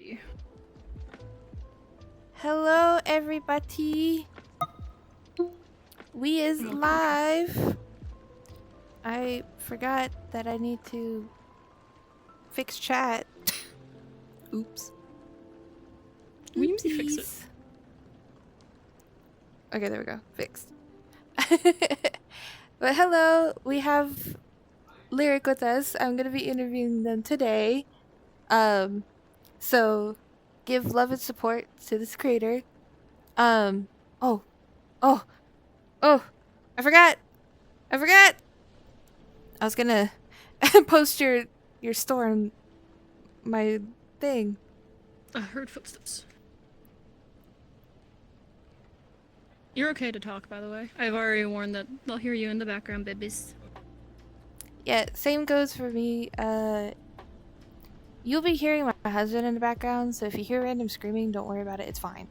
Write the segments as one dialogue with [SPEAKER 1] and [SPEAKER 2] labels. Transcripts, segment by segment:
[SPEAKER 1] see.
[SPEAKER 2] Hello, everybody. We is live. I forgot that I need to fix chat. Oops.
[SPEAKER 1] We need to fix it.
[SPEAKER 2] Okay, there we go. Fixed. But hello, we have Lyric with us. I'm gonna be interviewing them today. So give love and support to this creator. Oh, I forgot. I was gonna post your store on my thing.
[SPEAKER 1] I heard footsteps. You're okay to talk, by the way. I've already warned that they'll hear you in the background, babies.
[SPEAKER 2] Yeah, same goes for me. You'll be hearing my husband in the background, so if you hear random screaming, don't worry about it. It's fine.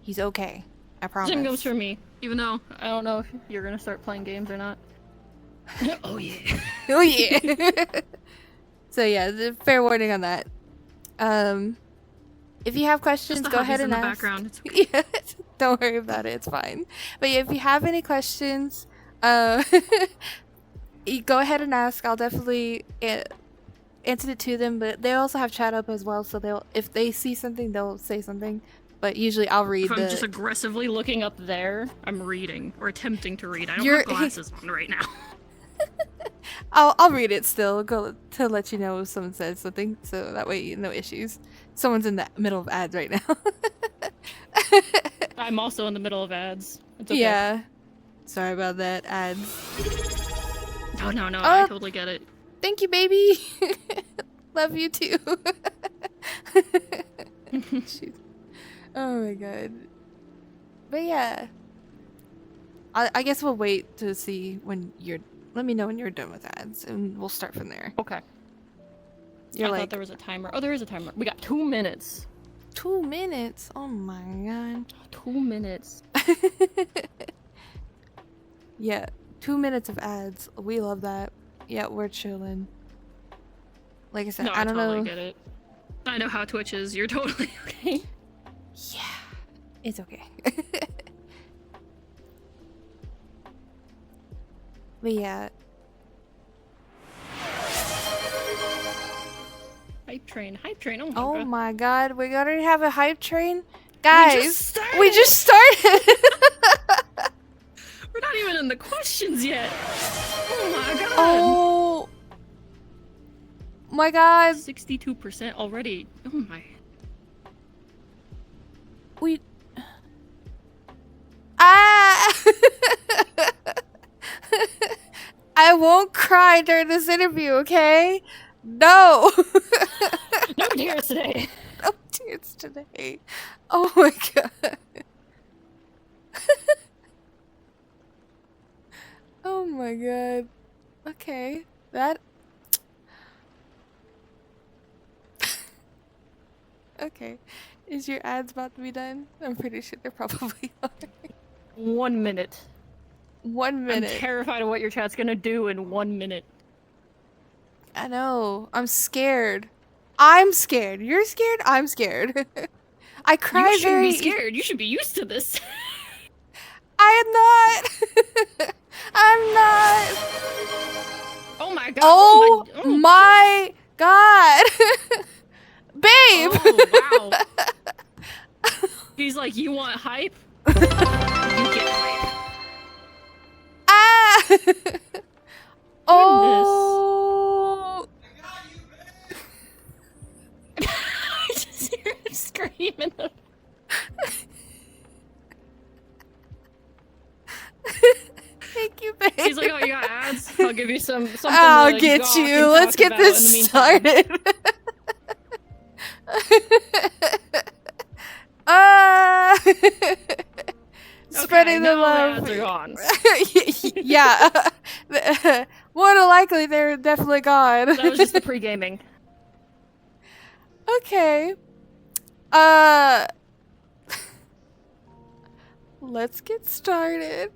[SPEAKER 2] He's okay. I promise.
[SPEAKER 1] Same goes for me, even though I don't know if you're gonna start playing games or not. Oh yeah.
[SPEAKER 2] Oh yeah. So yeah, the fair warning on that. If you have questions, go ahead and
[SPEAKER 1] in the
[SPEAKER 2] ask.
[SPEAKER 1] background. It's okay.
[SPEAKER 2] Yeah, don't worry about it. It's fine. But yeah, if you have any questions, you go ahead and ask. I'll definitely answer it to them. But they also have chat up as well, so if they see something, they'll say something. But usually I'll read.
[SPEAKER 1] If I'm just aggressively looking up there, I'm reading or attempting to read. I don't have glasses on right now.
[SPEAKER 2] I'll read it still. Go to let you know if someone says something, so that way no issues. Someone's in the middle of ads right now.
[SPEAKER 1] I'm also in the middle of ads. It's okay.
[SPEAKER 2] Yeah. Sorry about that, ads.
[SPEAKER 1] Oh, no, I totally get it.
[SPEAKER 2] Thank you, baby. Love you too. Oh my god. But yeah. I guess we'll wait to see when you're... Let me know when you're done with ads, and we'll start from there.
[SPEAKER 1] Okay. I thought there was a timer. Oh, there is a timer. We got 2 minutes.
[SPEAKER 2] 2 minutes? Oh my god.
[SPEAKER 1] 2 minutes.
[SPEAKER 2] Yeah, 2 minutes of ads. We love that. Yeah, we're chilling. Like I said,
[SPEAKER 1] No,
[SPEAKER 2] I don't
[SPEAKER 1] totally
[SPEAKER 2] know.
[SPEAKER 1] Get it. I know how Twitch is. You're totally okay.
[SPEAKER 2] Yeah, it's okay. But yeah.
[SPEAKER 1] Hype train.
[SPEAKER 2] Oh my god, we already have a hype train? Guys, we just started!
[SPEAKER 1] We're not even in the questions yet. Oh my god.
[SPEAKER 2] Oh my god.
[SPEAKER 1] 62% already. Oh my.
[SPEAKER 2] We... Ah! I won't cry during this interview, okay? No!
[SPEAKER 1] No tears today.
[SPEAKER 2] No tears today. Oh my god. Oh my god. Okay. That... Okay. Is your ads about to be done? I'm pretty sure they probably are.
[SPEAKER 1] 1 minute.
[SPEAKER 2] 1 minute.
[SPEAKER 1] I'm terrified of what your chat's gonna do in 1 minute.
[SPEAKER 2] I know. I'm scared. I'm scared. You're scared? I'm scared. I cry
[SPEAKER 1] You shouldn't be scared. You should be used to this.
[SPEAKER 2] I am not. I'm not.
[SPEAKER 1] Oh my god.
[SPEAKER 2] Oh my god. Babe.
[SPEAKER 1] Oh, wow. He's like, you want hype? You get hype.
[SPEAKER 2] Ah. Oh.
[SPEAKER 1] I just hear him screaming.
[SPEAKER 2] Thank you, babe.
[SPEAKER 1] He's like, oh, you got ads? I'll give you something
[SPEAKER 2] I'll
[SPEAKER 1] to
[SPEAKER 2] get
[SPEAKER 1] gawk
[SPEAKER 2] you.
[SPEAKER 1] and
[SPEAKER 2] Let's
[SPEAKER 1] talk
[SPEAKER 2] get
[SPEAKER 1] about in the
[SPEAKER 2] this
[SPEAKER 1] meantime.
[SPEAKER 2] started. Spreading the love.
[SPEAKER 1] Ads are gone.
[SPEAKER 2] Yeah. More than likely, they're definitely gone.
[SPEAKER 1] That was just the pre-gaming.
[SPEAKER 2] Okay. Let's get started.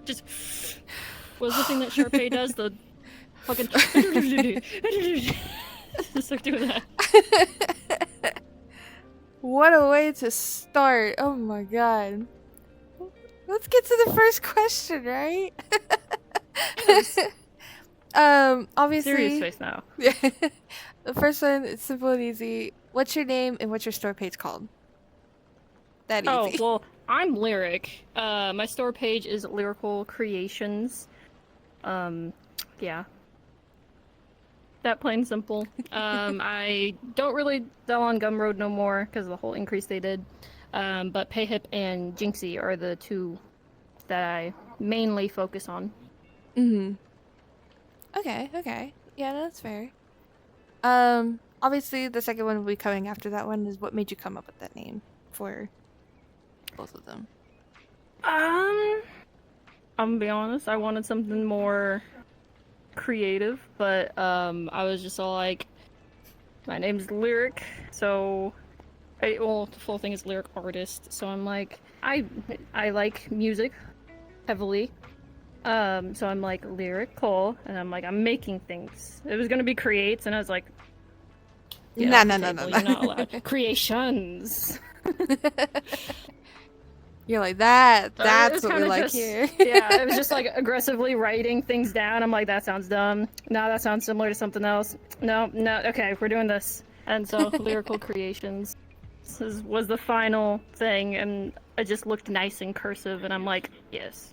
[SPEAKER 1] Just... What's the thing that Sharpay does? The fucking... Just start doing that.
[SPEAKER 2] What a way to start. Oh my god. Let's get to the first question, right?
[SPEAKER 1] Yes.
[SPEAKER 2] Obviously.
[SPEAKER 1] Serious face now.
[SPEAKER 2] Yeah. The first one, it's simple and easy. What's your name and what's your store page called? That easy.
[SPEAKER 1] Oh, well, I'm Lyric. My store page is Lyrical Creations. Yeah. That plain simple. I don't really sell on Gumroad no more because of the whole increase they did. But Payhip and Jinxie are the two that I mainly focus on.
[SPEAKER 2] Mm-hmm. Okay. Yeah, no, that's fair. Obviously the second one will be coming after that one is what made you come up with that name for both of them.
[SPEAKER 1] I'm gonna be honest, I wanted something more creative, but I was just all like, my name's Lyric, so well, the full thing is Lyric Artist, so I'm like, I like music heavily. So I'm like lyrical, and I'm like, I'm making things. It was gonna be creates, and I was like,
[SPEAKER 2] No.
[SPEAKER 1] you're not allowed. Creations.
[SPEAKER 2] You're like that. That's
[SPEAKER 1] It was
[SPEAKER 2] what we
[SPEAKER 1] kinda
[SPEAKER 2] like
[SPEAKER 1] just,
[SPEAKER 2] here.
[SPEAKER 1] Yeah, it was just like aggressively writing things down. I'm like, that sounds dumb. No, that sounds similar to something else. No, okay, we're doing this. And so, Lyrical Creations was the final thing, and it just looked nice and cursive, and I'm like, yes.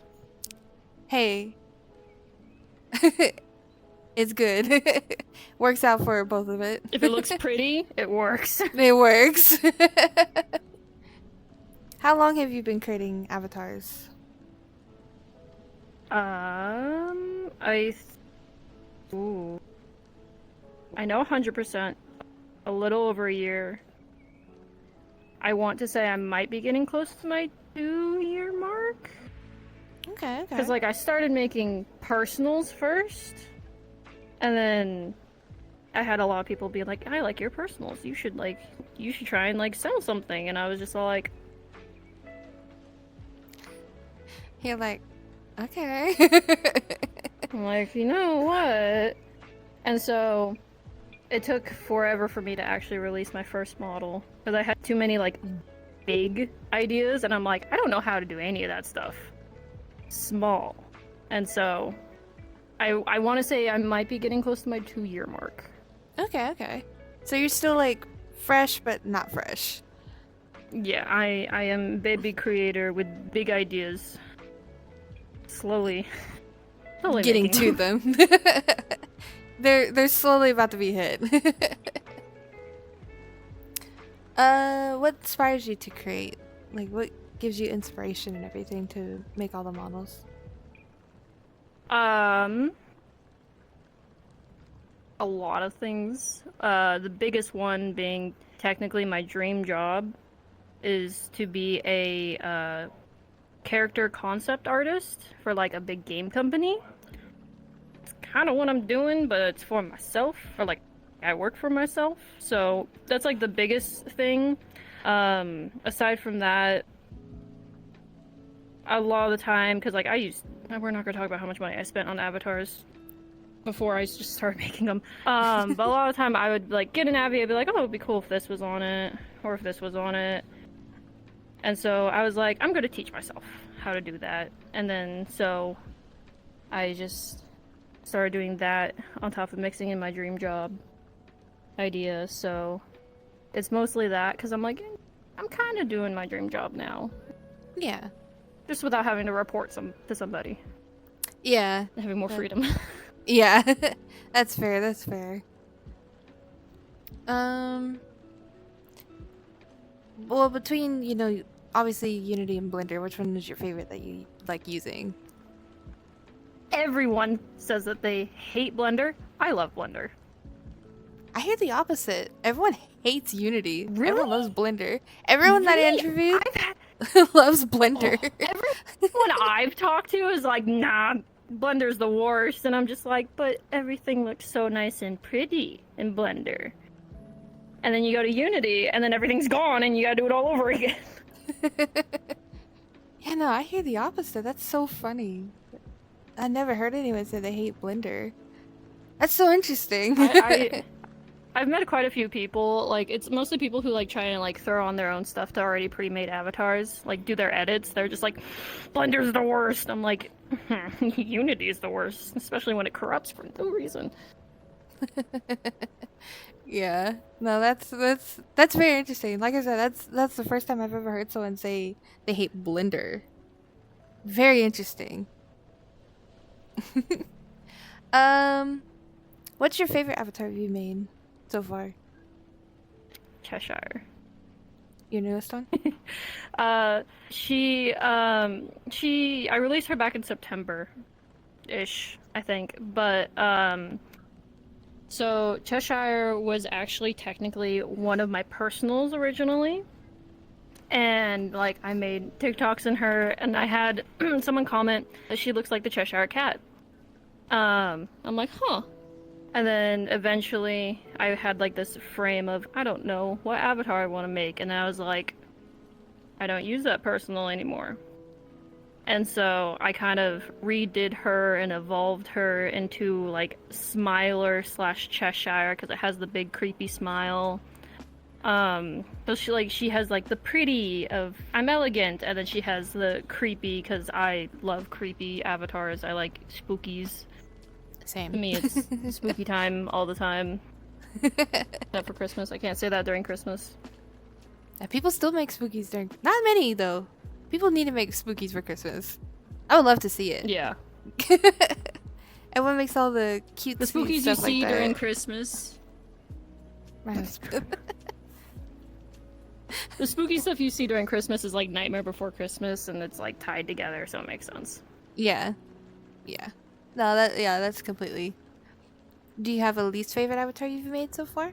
[SPEAKER 2] Hey. It's good. Works out for both of it.
[SPEAKER 1] If it looks pretty, it works.
[SPEAKER 2] It works. How long have you been creating avatars?
[SPEAKER 1] I know 100%. A little over a year. I want to say I might be getting close to my 2-year mark.
[SPEAKER 2] Okay.
[SPEAKER 1] Because, like, I started making personals first, and then I had a lot of people be like, I like your personals. You should try and, like, sell something. And I was just all like...
[SPEAKER 2] You're like, okay.
[SPEAKER 1] I'm like, you know what? And so, it took forever for me to actually release my first model. Because I had too many, like, big ideas, and I'm like, I don't know how to do any of that stuff. Small. And so I want to say I might be getting close to my 2-year mark.
[SPEAKER 2] Okay. So you're still like fresh but not fresh.
[SPEAKER 1] Yeah, I am baby creator with big ideas. Slowly
[SPEAKER 2] Getting to
[SPEAKER 1] them.
[SPEAKER 2] They're slowly about to be hit. What inspires you to create? Like what gives you inspiration and everything to make all the models?
[SPEAKER 1] A lot of things. The biggest one being technically my dream job is to be a character concept artist for like a big game company. It's kind of what I'm doing, but it's for myself, or like I work for myself. So that's like the biggest thing. Aside from that, a lot of the time, because like we're not gonna talk about how much money I spent on avatars before I just started making them. But a lot of the time I would like get an Abby, I'd be like, oh, it'd be cool if this was on it, or if this was on it. And so I was like, I'm gonna teach myself how to do that. And then so I just started doing that on top of mixing in my dream job idea. So it's mostly that, because I'm like, I'm kind of doing my dream job now.
[SPEAKER 2] Yeah.
[SPEAKER 1] Just without having to report to somebody.
[SPEAKER 2] Yeah.
[SPEAKER 1] Having more freedom.
[SPEAKER 2] Yeah. That's fair. Well, between, obviously Unity and Blender, which one is your favorite that you like using?
[SPEAKER 1] Everyone says that they hate Blender. I love Blender.
[SPEAKER 2] I hear the opposite. Everyone hates Unity.
[SPEAKER 1] Really?
[SPEAKER 2] Everyone loves Blender. Everyone that I
[SPEAKER 1] Really?
[SPEAKER 2] interviewed loves Blender.
[SPEAKER 1] Everyone I've talked to is like, nah, Blender's the worst. And I'm just like, but everything looks so nice and pretty in Blender. And then you go to Unity, and then everything's gone, and you gotta do it all over again.
[SPEAKER 2] Yeah, no, I hear the opposite. That's so funny. I never heard anyone say they hate Blender. That's so interesting.
[SPEAKER 1] I've met quite a few people. Like, it's mostly people who like try and like throw on their own stuff to already pre-made avatars. Like, do their edits. They're just like, Blender's the worst. I'm like, Unity is the worst, especially when it corrupts for no reason.
[SPEAKER 2] Yeah. No, that's very interesting. Like I said, that's the first time I've ever heard someone say they hate Blender. Very interesting. um, what's your favorite avatar you made so far?
[SPEAKER 1] Cheshire.
[SPEAKER 2] Your newest one?
[SPEAKER 1] I released her back in September-ish, I think. But, so Cheshire was actually technically one of my personals originally. And, like, I made TikToks in her, and I had someone comment that she looks like the Cheshire Cat. I'm like, huh. And then eventually I had like this frame of, I don't know what avatar I want to make. And I was like, I don't use that personal anymore. And so I kind of redid her and evolved her into like Smiler slash Cheshire because it has the big creepy smile. So she has like the pretty of I'm elegant, and then she has the creepy because I love creepy avatars. I like spookies.
[SPEAKER 2] Same.
[SPEAKER 1] To me, it's spooky time all the time. Except for Christmas. I can't say that during Christmas.
[SPEAKER 2] Yeah, people still make spookies during. Not many though. People need to make spookies for Christmas. I would love to see it.
[SPEAKER 1] Yeah.
[SPEAKER 2] Everyone makes all the cute.
[SPEAKER 3] The spookies you
[SPEAKER 2] stuff
[SPEAKER 3] see
[SPEAKER 2] like
[SPEAKER 3] during
[SPEAKER 2] that.
[SPEAKER 3] Christmas.
[SPEAKER 1] That's true. The spooky stuff you see during Christmas is like Nightmare Before Christmas, and it's like tied together, so it makes sense.
[SPEAKER 2] Yeah. Yeah. No, that's completely. Do you have a least favorite avatar you've made so far?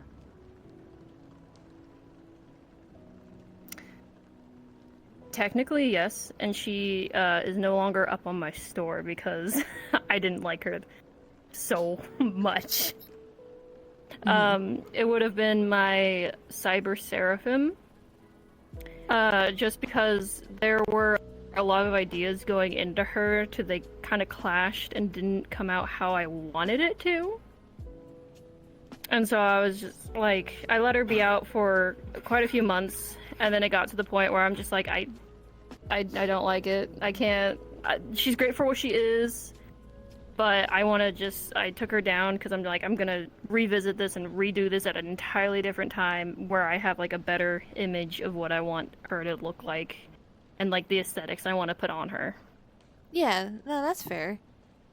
[SPEAKER 1] Technically, yes, and she is no longer up on my store because I didn't like her so much. It would have been my Cyber Seraphim, just because there were a lot of ideas going into her to they kind of clashed and didn't come out how I wanted it to. And so I was just like, I let her be out for quite a few months, and then it got to the point where I'm just like, I don't like it. I can't. She's great for what she is, but I took her down because I'm like, I'm gonna revisit this and redo this at an entirely different time where I have like a better image of what I want her to look like and like the aesthetics I want to put on her.
[SPEAKER 2] Yeah, no, that's fair.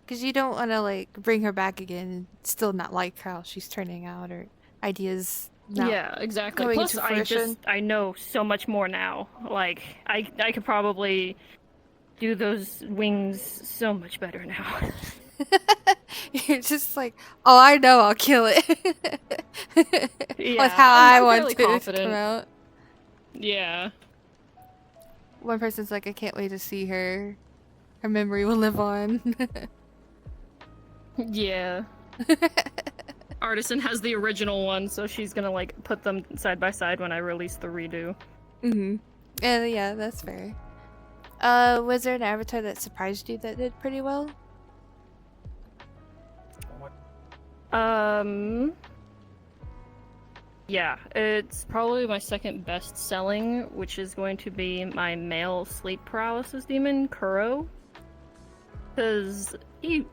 [SPEAKER 2] Because you don't want to like bring her back again and still not like how she's turning out or ideas. Not
[SPEAKER 1] Yeah, exactly.
[SPEAKER 2] going
[SPEAKER 1] Plus,
[SPEAKER 2] into fruition.
[SPEAKER 1] I know so much more now. Like, I could probably do those wings so much better now.
[SPEAKER 2] You're just like, oh, I know, I'll kill it.
[SPEAKER 1] Yeah,
[SPEAKER 2] With how I
[SPEAKER 1] I'm
[SPEAKER 2] want
[SPEAKER 1] fairly
[SPEAKER 2] to
[SPEAKER 1] confident.
[SPEAKER 2] come out.
[SPEAKER 1] Yeah.
[SPEAKER 2] One person's like, I can't wait to see her. Her memory will live on.
[SPEAKER 1] Yeah. Artisan has the original one, so she's gonna like put them side by side when I release the redo.
[SPEAKER 2] And yeah, that's fair. Was there an avatar that surprised you that did pretty well?
[SPEAKER 1] Yeah, it's probably my second best selling, which is going to be my male sleep paralysis demon, Kuro. Because he's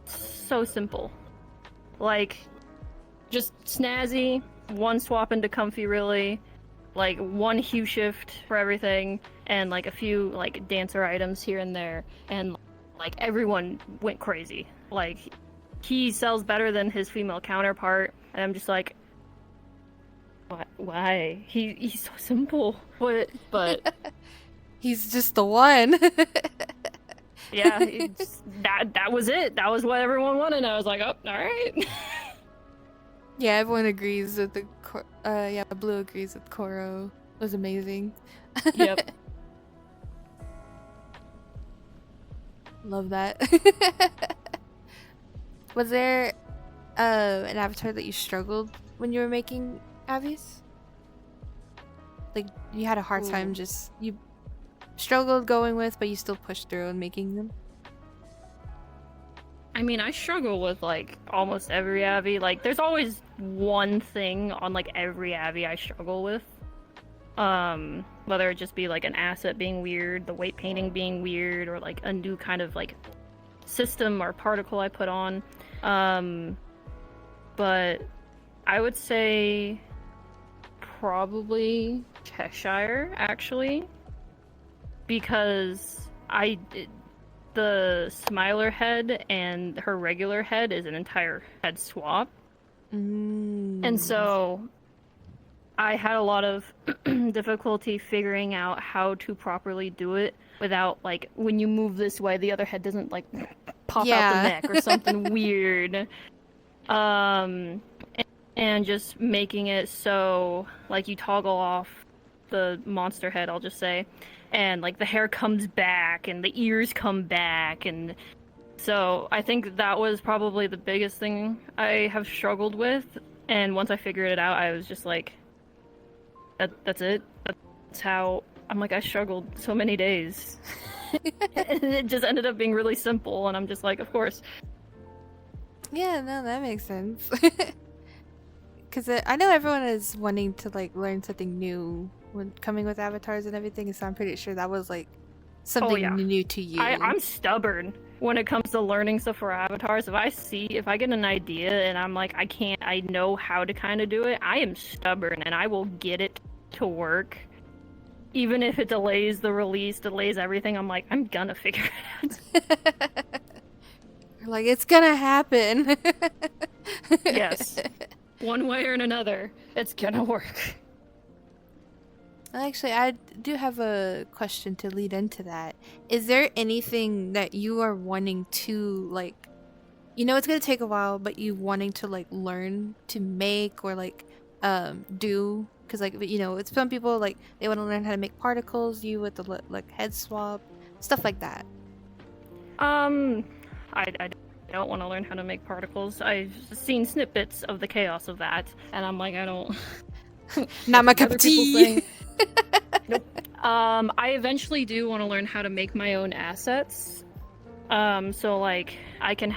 [SPEAKER 1] so simple. Like, just snazzy, one swap into comfy really, like one hue shift for everything, and like a few like dancer items here and there, and like everyone went crazy. Like, he sells better than his female counterpart, and I'm just like, why? He's so simple. But
[SPEAKER 2] He's just the one.
[SPEAKER 1] yeah, that was it. That was what everyone wanted. I was like, oh, all right.
[SPEAKER 2] Yeah, everyone agrees with the. Yeah, Blue agrees with Koro. It was amazing.
[SPEAKER 1] Yep.
[SPEAKER 2] Love that. Was there an avatar that you struggled when you were making Avies? Like, you had a hard time you struggled going with, but you still pushed through and making them?
[SPEAKER 1] I mean, I struggle with like almost every Abby. Like, there's always one thing on like every Abby I struggle with. Whether it just be like an asset being weird, the weight painting being weird, or like a new kind of like system or particle I put on. But I would say probably Cheshire actually, because the Smiler head and her regular head is an entire head swap. And so I had a lot of difficulty figuring out how to properly do it without, like, when you move this way, the other head doesn't, like, pop out the neck or something weird. And just making it so, like, you toggle off the monster head, I'll just say, and, like, the hair comes back and the ears come back, and so I think that was probably the biggest thing I have struggled with, and once I figured it out, I was just like, that's it. That's how... I'm like, I struggled so many days. And it just ended up being really simple, and I'm just like, of course.
[SPEAKER 2] Yeah, no, that makes sense. Because I know everyone is wanting to like learn something new when coming with avatars and everything, so I'm pretty sure that was like something new to you.
[SPEAKER 1] I'm stubborn when it comes to learning stuff for avatars. If I get an idea and I'm like, I know how to kind of do it, I am stubborn and I will get it to work. Even if it delays the release, delays everything, I'm like, I'm gonna figure it out.
[SPEAKER 2] Like, it's gonna happen.
[SPEAKER 1] Yes. One way or another, it's gonna work.
[SPEAKER 2] Actually, I do have a question to lead into that. Is there anything that you are wanting to, like, you know it's gonna take a while, but you wanting to, like, learn to make or, like, do? Because, like, you know, it's some people, like, they want to learn how to make particles, you with the, like, head swap, stuff like that.
[SPEAKER 1] I don't want to learn how to make particles. I've seen snippets of the chaos of that, and I'm like, I don't...
[SPEAKER 2] Not my cup of tea!
[SPEAKER 1] Nope. I eventually do want to learn how to make my own assets. So, like, I can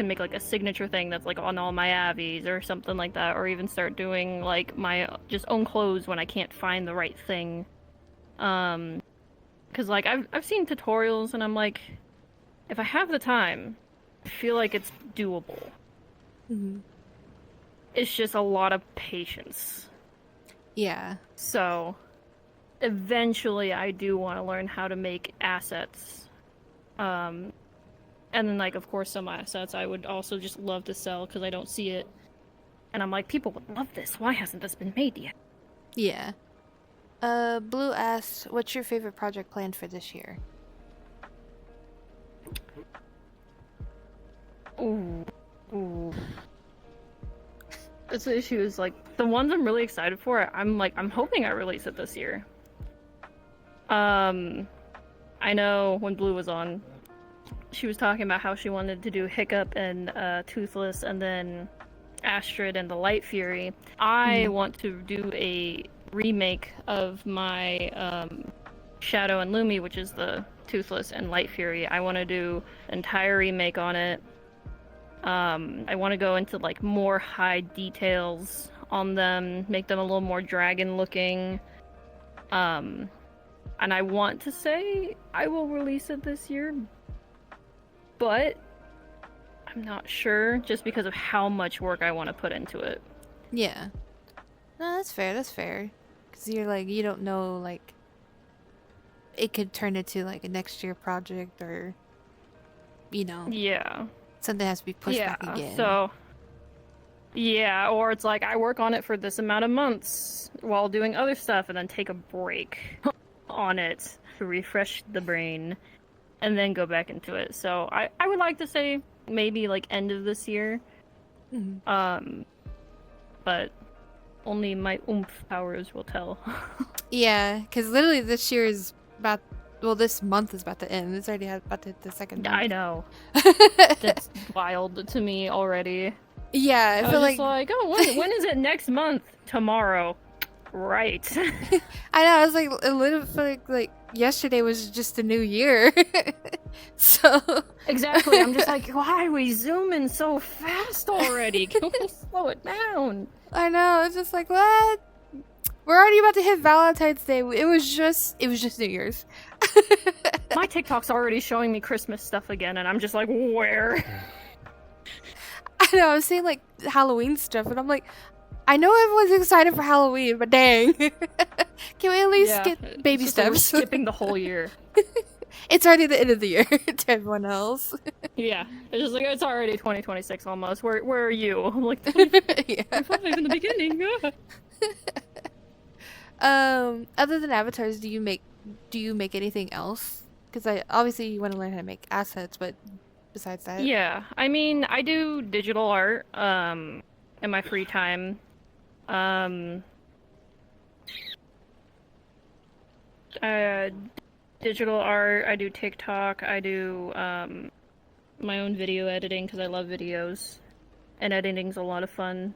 [SPEAKER 1] make, like, a signature thing that's, like, on all my Avies or something like that, or even start doing, like, my just own clothes when I can't find the right thing. Because, like, I've seen tutorials, and I'm like, if I have the time, I feel like it's doable.
[SPEAKER 2] Mm-hmm.
[SPEAKER 1] It's just a lot of patience.
[SPEAKER 2] Yeah.
[SPEAKER 1] So, eventually I do want to learn how to make assets. And then, like, of course, some assets I would also just love to sell because I don't see it. And I'm like, people would love this. Why hasn't this been made yet?
[SPEAKER 2] Yeah. Blue asked, what's your favorite project planned for this year?
[SPEAKER 1] Ooh. This issue is, like, the ones I'm really excited for, I'm hoping I release it this year. I know when Blue was on, she was talking about how she wanted to do Hiccup and Toothless and then Astrid and the Light Fury. I want to do a remake of my Shadow and Lumi, which is the Toothless and Light Fury. I want to do an entire remake on it. I want to go into, like, more high details on them, make them a little more dragon looking. And I want to say I will release it this year, but I'm not sure just because of how much work I want to put into it.
[SPEAKER 2] Yeah. No, that's fair. Because you're like, you don't know, like, it could turn into, like, a next year project or, you know.
[SPEAKER 1] Yeah.
[SPEAKER 2] Something has to be pushed back again.
[SPEAKER 1] So, yeah, or it's like I work on it for this amount of months while doing other stuff and then take a break on it to refresh the brain and then go back into it. So I would like to say maybe, like, end of this year. But only my oomph powers will tell.
[SPEAKER 2] Yeah, because literally this year is about... Well, this month is about to end. It's already about to hit the second month.
[SPEAKER 1] I know. That's wild to me already.
[SPEAKER 2] Yeah, I feel
[SPEAKER 1] was like, oh, when is it next month? Tomorrow. Right.
[SPEAKER 2] I know, I was like, a little like yesterday was just a new year. So
[SPEAKER 1] Exactly. I'm just like, why are we zooming so fast already? Can we slow it down?
[SPEAKER 2] I know, it's just like, what? We're already about to hit Valentine's Day. It was just New Year's.
[SPEAKER 1] My TikTok's already showing me Christmas stuff again, and I'm just like, where?
[SPEAKER 2] I know, I was saying like Halloween stuff, and I'm like, I know everyone's excited for Halloween, but dang. Can we at least get baby
[SPEAKER 1] it's just like we're
[SPEAKER 2] steps?
[SPEAKER 1] skipping the whole year.
[SPEAKER 2] It's already the end of the year to everyone else.
[SPEAKER 1] Yeah, it's just like it's already 2026 almost. Where are you? I'm like,
[SPEAKER 2] Yeah.
[SPEAKER 1] 25 in the beginning.
[SPEAKER 2] Other than avatars, do you make anything else? Because obviously you want to learn how to make assets, but besides that,
[SPEAKER 1] Yeah, I mean, I do digital art in my free time. Um, uh, Digital art. I do TikTok. I do my own video editing because I love videos, and editing's a lot of fun.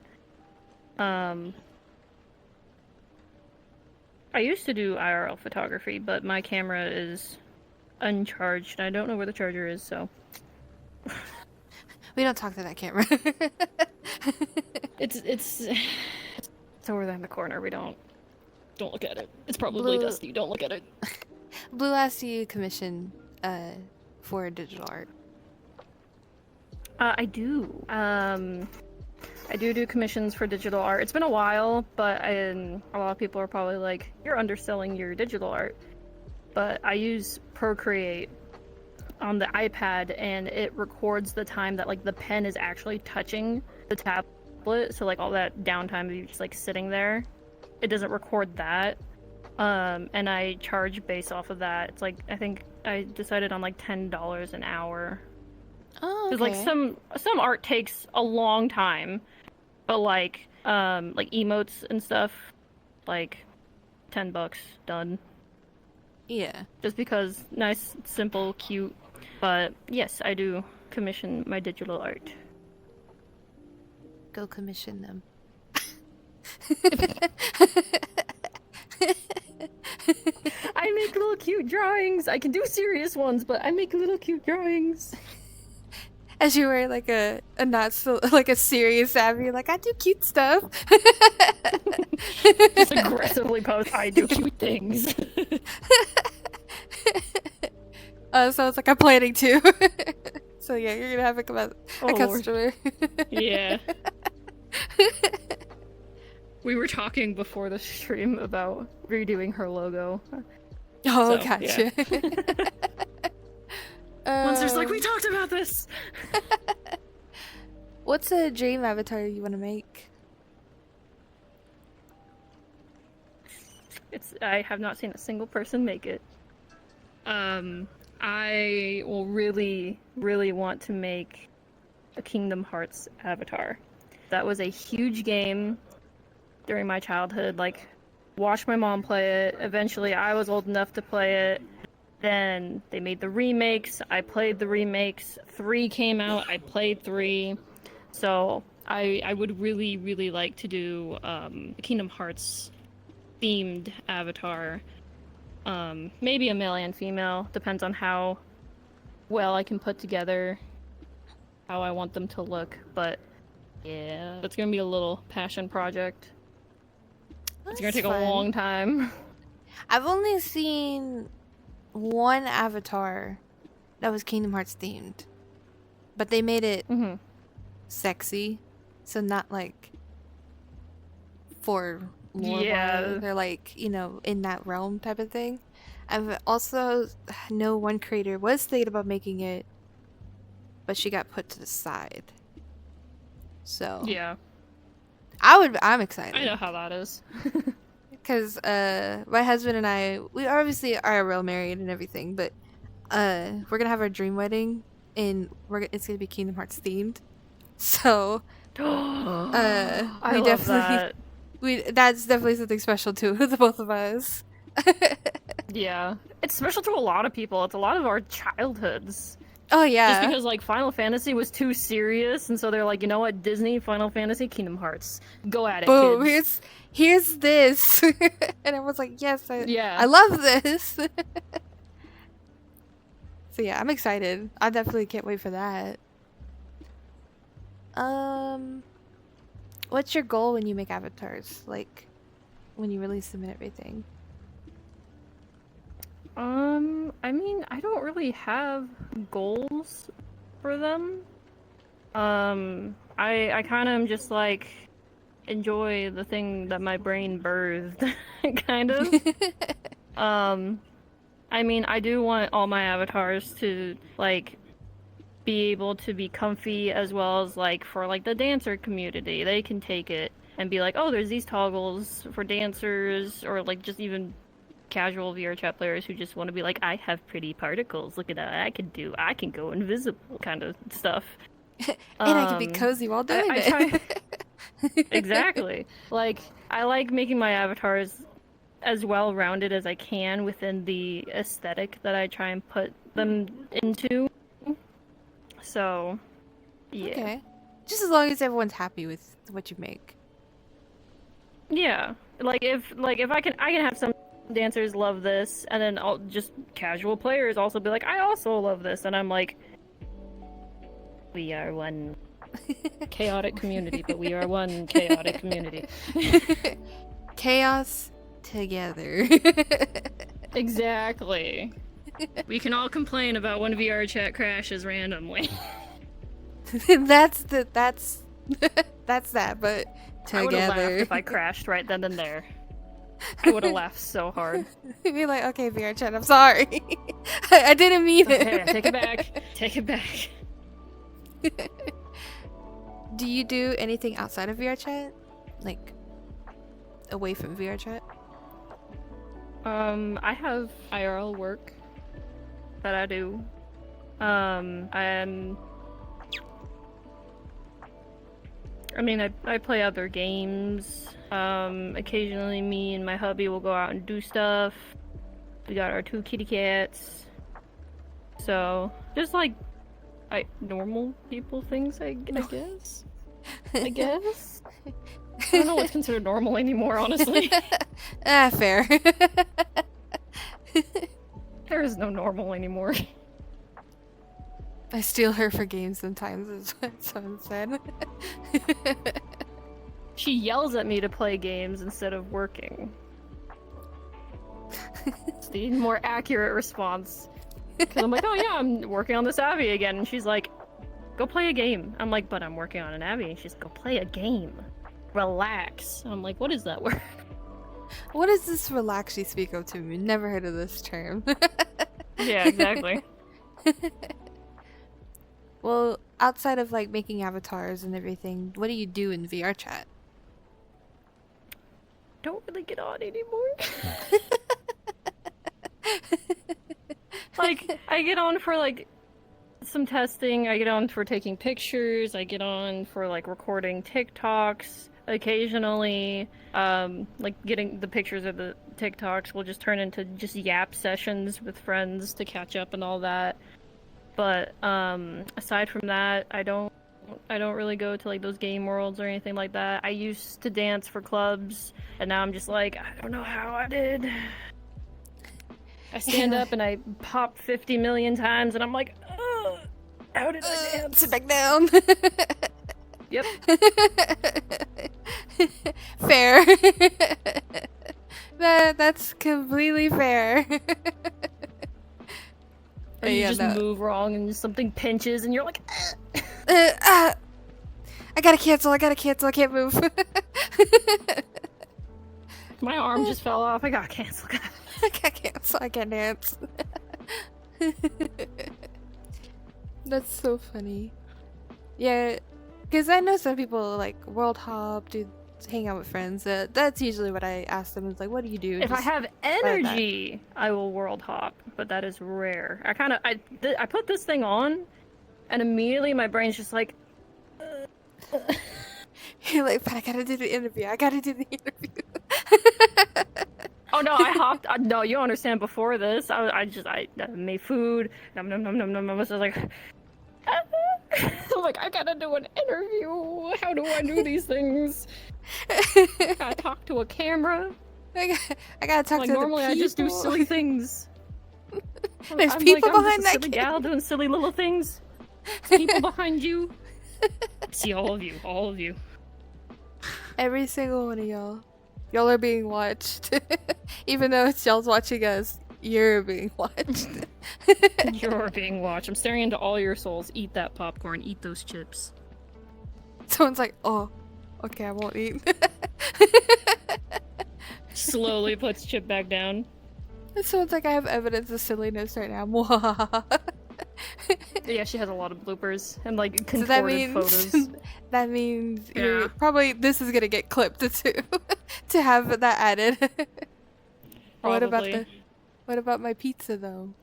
[SPEAKER 1] I used to do IRL photography, but my camera is uncharged. I don't know where the charger is, so
[SPEAKER 2] we don't talk to that camera.
[SPEAKER 1] it's over there in the corner. We don't look at it. It's probably dusty. Don't look at it.
[SPEAKER 2] Blue asked you commission for digital art.
[SPEAKER 1] I do. I do commissions for digital art. It's been a while, but a lot of people are probably like, you're underselling your digital art. But I use Procreate on the iPad, and it records the time that like the pen is actually touching the tablet. So like all that downtime of you just like sitting there, it doesn't record that. And I charge based off of that. It's like I think I decided on like $10 an hour.
[SPEAKER 2] Oh, okay.
[SPEAKER 1] Because like some art takes a long time, but like emotes and stuff, like $10 done.
[SPEAKER 2] Yeah.
[SPEAKER 1] Just because nice, simple, cute. But yes, I do commission my digital art.
[SPEAKER 2] Go commission them.
[SPEAKER 1] I make little cute drawings. I can do serious ones, but I make little cute drawings.
[SPEAKER 2] As you wear like a not so like a serious Abby, like I do cute stuff.
[SPEAKER 1] Just aggressively post, I do cute things.
[SPEAKER 2] So it's like I'm planning to. So yeah, you're gonna have a customer.
[SPEAKER 1] Yeah. We were talking before the stream about redoing her logo.
[SPEAKER 2] Oh,
[SPEAKER 1] So,
[SPEAKER 2] gotcha.
[SPEAKER 1] Yeah. Monster's like, we talked about this!
[SPEAKER 2] What's a dream avatar you want to make?
[SPEAKER 1] I have not seen a single person make it. I will really, really want to make a Kingdom Hearts avatar. That was a huge game during my childhood. Like, watched my mom play it. Eventually, I was old enough to play it. Then they made the remakes. I played the remakes. 3 came out. I played 3. So I would really, really like to do a Kingdom Hearts themed avatar. Maybe a male and female. Depends on how well I can put together how I want them to look. But yeah, it's gonna be a little passion project. It's gonna take a long time.
[SPEAKER 2] I've only seen one avatar that was Kingdom Hearts themed, but they made it sexy, so not like for lore.
[SPEAKER 1] Yeah.
[SPEAKER 2] They're like, you know, in that realm type of thing. I've also know one creator was thinking about making it, but she got put to the side. So
[SPEAKER 1] Yeah,
[SPEAKER 2] I'm excited.
[SPEAKER 1] I know how that is.
[SPEAKER 2] Because my husband and I, we obviously are real married and everything, but we're gonna have our dream wedding, and it's gonna be Kingdom Hearts themed. So
[SPEAKER 1] I
[SPEAKER 2] we
[SPEAKER 1] love
[SPEAKER 2] definitely
[SPEAKER 1] that.
[SPEAKER 2] that's definitely something special to the both of us.
[SPEAKER 1] Yeah, it's special to a lot of people. It's a lot of our childhoods.
[SPEAKER 2] Oh yeah.
[SPEAKER 1] Just because like Final Fantasy was too serious, and so they're like, you know what, Disney, Final Fantasy, Kingdom Hearts, go at it,
[SPEAKER 2] boom,
[SPEAKER 1] kids.
[SPEAKER 2] here's this, and I was like, yes,
[SPEAKER 1] Yeah.
[SPEAKER 2] I love this. So yeah, I'm excited. I definitely can't wait for that. What's your goal when you make avatars? Like, when you release them and everything?
[SPEAKER 1] I mean, I don't really have goals for them. I kind of am just like enjoy the thing that my brain birthed, kind of. I mean, I do want all my avatars to like be able to be comfy as well as like for like the dancer community. They can take it and be like, oh, there's these toggles for dancers, or like just even casual VR chat players who just want to be like, I have pretty particles. Look at that. I can do. I can go invisible, kind of stuff.
[SPEAKER 2] And I can be cozy while doing
[SPEAKER 1] I
[SPEAKER 2] it.
[SPEAKER 1] try... Exactly. Like, I like making my avatars as well-rounded as I can within the aesthetic that I try and put them into. So, yeah.
[SPEAKER 2] Okay. Just as long as everyone's happy with what you make.
[SPEAKER 1] Yeah. Like if I can have some dancers love this, and then I'll just casual players also be like, I also love this, and I'm like, we are one chaotic community, but we are one chaotic community.
[SPEAKER 2] Chaos together.
[SPEAKER 1] Exactly. We can all complain about when VR chat crashes randomly.
[SPEAKER 2] that's that, but
[SPEAKER 1] I would have laughed
[SPEAKER 2] together.
[SPEAKER 1] if I crashed right then and there. I would have laughed so hard.
[SPEAKER 2] Be like, okay, VR chat, I'm sorry. I didn't mean
[SPEAKER 1] Okay,
[SPEAKER 2] it.
[SPEAKER 1] take it back. Take it back.
[SPEAKER 2] Do you do anything outside of VR chat? Like, away from VR chat?
[SPEAKER 1] I have IRL work that I do. I mean, I play other games. Occasionally me and my hubby will go out and do stuff. We got our 2 kitty cats. So, just like, normal people things, I guess. I guess. I don't know what's considered normal anymore, honestly.
[SPEAKER 2] Fair.
[SPEAKER 1] There is no normal anymore.
[SPEAKER 2] I steal her for games sometimes, is what someone said.
[SPEAKER 1] She yells at me to play games instead of working. It's the more accurate response. Because I'm like, oh yeah, I'm working on this Abby again. And she's like, go play a game. I'm like, but I'm working on an Abby. And she's like, go play a game. Relax. I'm like, what is that word?
[SPEAKER 2] What is this relax you speak of to me? Never heard of this term.
[SPEAKER 1] Yeah, exactly.
[SPEAKER 2] Well, outside of like making avatars and everything, what do you do in VR chat?
[SPEAKER 1] Don't really get on anymore. Like, I get on for like some testing, I get on for taking pictures, I get on for like recording TikToks occasionally. Like getting the pictures of the TikToks will just turn into just yap sessions with friends to catch up and all that. But aside from that, I don't really go to like those game worlds or anything like that. I used to dance for clubs, and now I'm just like, I don't know how I did. I stand up and I pop 50 million times, and I'm like, ugh, how did I dance?
[SPEAKER 2] Sit back down.
[SPEAKER 1] Yep.
[SPEAKER 2] Fair. That's completely fair.
[SPEAKER 1] Or you just move wrong and something pinches and you're like,
[SPEAKER 2] I gotta cancel, I can't move.
[SPEAKER 1] my arm just fell off, I gotta cancel.
[SPEAKER 2] I gotta cancel, I can't dance. That's so funny. Yeah, because I know some people like world hop, hang out with friends. That's usually what I ask them. Is like, what do you do?
[SPEAKER 1] If I have energy, I will world hop, but that is rare. I put this thing on, and immediately my brain's just like,
[SPEAKER 2] You're like, but I gotta do the interview.
[SPEAKER 1] oh no, I hopped. No, you don't understand. Before this, I made food. Nom nom nom nom nom. I was like, I'm like, I gotta do an interview. How do I do these things? I gotta talk to a camera.
[SPEAKER 2] I gotta talk
[SPEAKER 1] Like
[SPEAKER 2] to
[SPEAKER 1] normally,
[SPEAKER 2] the
[SPEAKER 1] I just do
[SPEAKER 2] people.
[SPEAKER 1] silly things.
[SPEAKER 2] There's
[SPEAKER 1] I'm
[SPEAKER 2] people
[SPEAKER 1] like, I'm
[SPEAKER 2] behind
[SPEAKER 1] just a
[SPEAKER 2] that
[SPEAKER 1] silly
[SPEAKER 2] kid.
[SPEAKER 1] gal doing silly little things. There's people behind you. See all of you, all of you.
[SPEAKER 2] Every single one of y'all. Y'all are being watched. Even though it's y'all's watching us, you're being watched.
[SPEAKER 1] You're being watched. I'm staring into all your souls. Eat that popcorn. Eat those chips.
[SPEAKER 2] Someone's like, oh, okay, I won't eat.
[SPEAKER 1] Slowly puts chip back down.
[SPEAKER 2] Someone's like, I have evidence of silliness right now.
[SPEAKER 1] Yeah, she has a lot of bloopers and like
[SPEAKER 2] So
[SPEAKER 1] contorted
[SPEAKER 2] that means
[SPEAKER 1] photos.
[SPEAKER 2] that means
[SPEAKER 1] Yeah.
[SPEAKER 2] you're probably this is gonna get clipped too to have that added. What
[SPEAKER 1] Probably.
[SPEAKER 2] about my pizza though?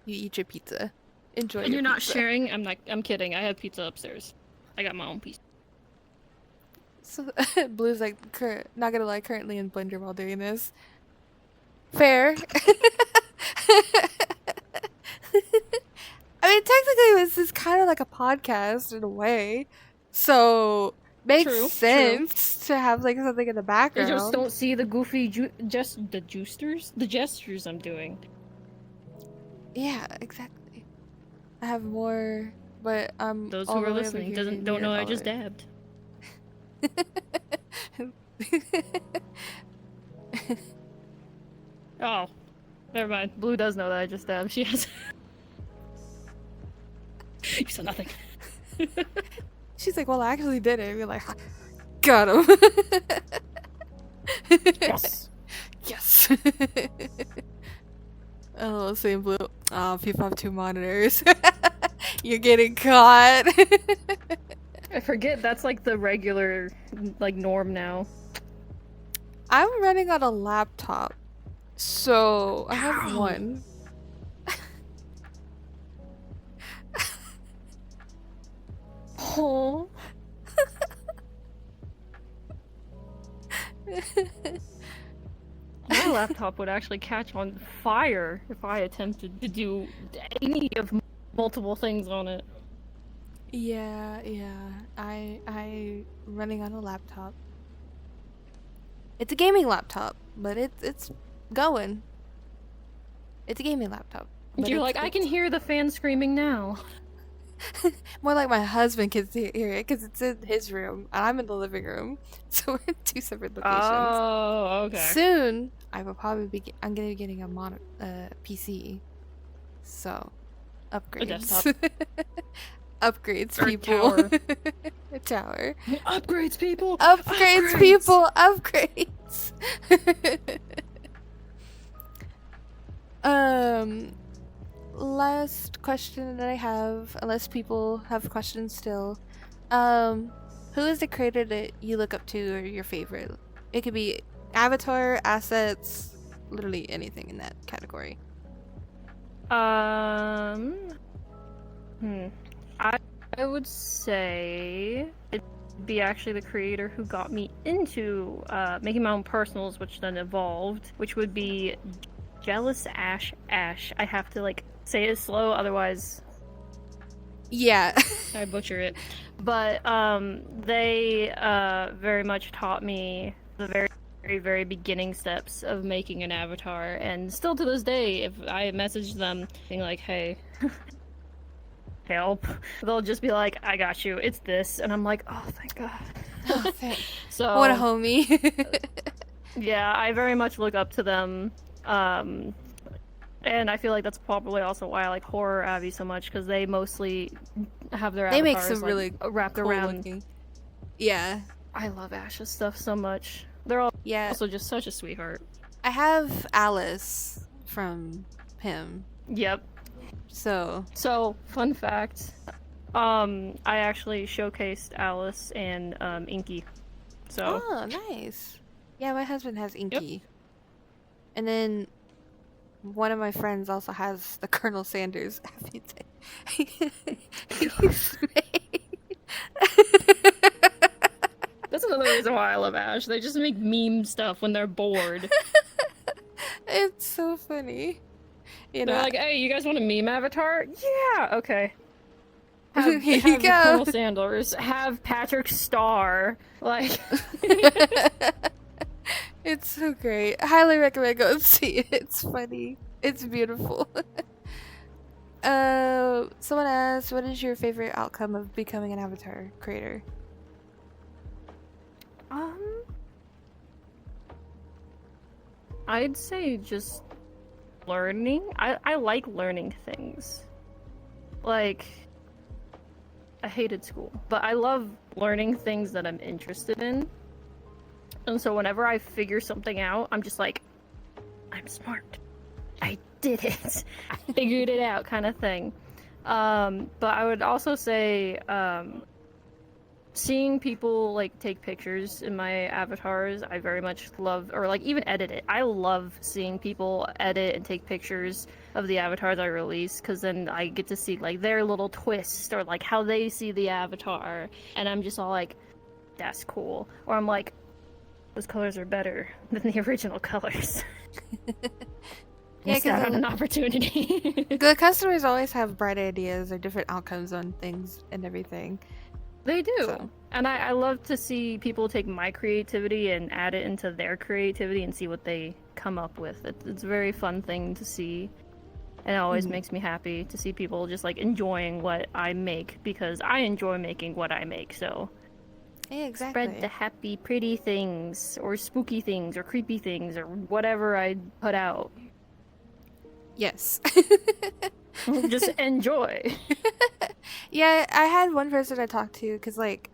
[SPEAKER 2] You eat your pizza. Enjoy
[SPEAKER 1] And
[SPEAKER 2] your
[SPEAKER 1] you're not
[SPEAKER 2] pizza.
[SPEAKER 1] sharing? I'm kidding. I have pizza upstairs. I got my own piece.
[SPEAKER 2] So Blue's like not gonna lie, currently in Blender while doing this. Fair. I mean, technically, this is kind of like a podcast in a way, so makes
[SPEAKER 1] True,
[SPEAKER 2] sense to have like something in the
[SPEAKER 1] They
[SPEAKER 2] background.
[SPEAKER 1] just don't see the goofy the gestures I'm doing.
[SPEAKER 2] Yeah, exactly. I have more, but
[SPEAKER 1] Those
[SPEAKER 2] all
[SPEAKER 1] who
[SPEAKER 2] the
[SPEAKER 1] are
[SPEAKER 2] way over
[SPEAKER 1] listening
[SPEAKER 2] here
[SPEAKER 1] don't know
[SPEAKER 2] near
[SPEAKER 1] I just
[SPEAKER 2] all
[SPEAKER 1] dabbed.
[SPEAKER 2] the-
[SPEAKER 1] Oh, never mind. Blue does know that I just dabbed. She has. You said nothing.
[SPEAKER 2] She's like, well, I actually did it. We're like, got him.
[SPEAKER 1] Yes.
[SPEAKER 2] Yes. Oh, same Blue. Oh, people have 2 monitors. You're getting caught.
[SPEAKER 1] I forget that's like the regular, like norm now.
[SPEAKER 2] I'm running on a laptop, so I have
[SPEAKER 1] Ow.
[SPEAKER 2] one.
[SPEAKER 1] Oh. My laptop would actually catch on fire if I attempted to do any of multiple things on it.
[SPEAKER 2] Yeah. I running on a laptop. It's a gaming laptop, but it's going. It's a gaming laptop. but
[SPEAKER 1] You're
[SPEAKER 2] it's-
[SPEAKER 1] like, I can hear the fan screaming now.
[SPEAKER 2] More like my husband can hear it because it's in his room and I'm in the living room, so we're in 2 separate locations.
[SPEAKER 1] Oh, okay.
[SPEAKER 2] Soon, I will probably be. I'm gonna be getting a PC, so upgrades.
[SPEAKER 1] desktop.
[SPEAKER 2] Upgrades,
[SPEAKER 1] Or
[SPEAKER 2] people.
[SPEAKER 1] tower.
[SPEAKER 2] A tower.
[SPEAKER 1] Upgrades, people.
[SPEAKER 2] Upgrades, people. Upgrades. Last question that I have, unless people have questions still. Who is the creator that you look up to or your favorite? It could be avatar, assets, literally anything in that category.
[SPEAKER 1] I would say it'd be actually the creator who got me into making my own personals, which then evolved, which would be Jealous Ash. I have to like say it slow, otherwise
[SPEAKER 2] Yeah.
[SPEAKER 1] I butcher it. But they very much taught me the very beginning steps of making an avatar, and still to this day, if I message them being like, hey, help, they'll just be like, I got you, it's this, and I'm like, oh, thank God.
[SPEAKER 2] Oh, thank-
[SPEAKER 1] So
[SPEAKER 2] what a homie.
[SPEAKER 1] yeah, I very much look up to them. And I feel like that's probably also why I like Horror Abby so much, because they mostly have their
[SPEAKER 2] They make
[SPEAKER 1] avatars
[SPEAKER 2] some really
[SPEAKER 1] wrapped
[SPEAKER 2] cool
[SPEAKER 1] around.
[SPEAKER 2] looking. Yeah.
[SPEAKER 1] I love Ash's stuff so much. They're all
[SPEAKER 2] Yeah.
[SPEAKER 1] also just such a sweetheart.
[SPEAKER 2] I have Alice from him.
[SPEAKER 1] Yep.
[SPEAKER 2] So
[SPEAKER 1] So, fun fact, I actually showcased Alice and Inky. So,
[SPEAKER 2] oh, nice. Yeah, my husband has Inky. And then one of my friends also has the Colonel Sanders.
[SPEAKER 1] that's another reason why I love Ash. They just make meme stuff when they're bored.
[SPEAKER 2] It's so funny. You
[SPEAKER 1] They're
[SPEAKER 2] know,
[SPEAKER 1] like, hey, you guys want a meme avatar? Yeah, okay. Have,
[SPEAKER 2] Here
[SPEAKER 1] have
[SPEAKER 2] you
[SPEAKER 1] the
[SPEAKER 2] go.
[SPEAKER 1] Colonel Sanders, have Patrick Starr. Like,
[SPEAKER 2] it's so great. I highly recommend go and see it. It's funny. It's beautiful. Someone asked, what is your favorite outcome of becoming an avatar creator?
[SPEAKER 1] I'd say just learning. I like learning things. Like, I hated school, but I love learning things that I'm interested in. And so whenever I figure something out, I'm just like, I'm smart. I did it. I figured it out, kind of thing. But I would also say, seeing people like take pictures in my avatars, I very much love, or like even edit it. I love seeing people edit and take pictures of the avatars I release, because then I get to see like their little twist or like how they see the avatar, and I'm just all like, that's cool. Or I'm like, those colors are better than the original colors.
[SPEAKER 2] Yeah,
[SPEAKER 1] Missed out on an opportunity.
[SPEAKER 2] the customers always have bright ideas or different outcomes on things and everything.
[SPEAKER 1] They do.
[SPEAKER 2] So.
[SPEAKER 1] And I love to see people take my creativity and add it into their creativity and see what they come up with. It's a very fun thing to see. And it always makes me happy to see people just like enjoying what I make, because I enjoy making what I make. So
[SPEAKER 2] Yeah, exactly.
[SPEAKER 1] spread the happy, pretty things, or spooky things, or creepy things, or whatever I put out.
[SPEAKER 2] Yes.
[SPEAKER 1] Just enjoy.
[SPEAKER 2] Yeah, I had one person I talked to, because like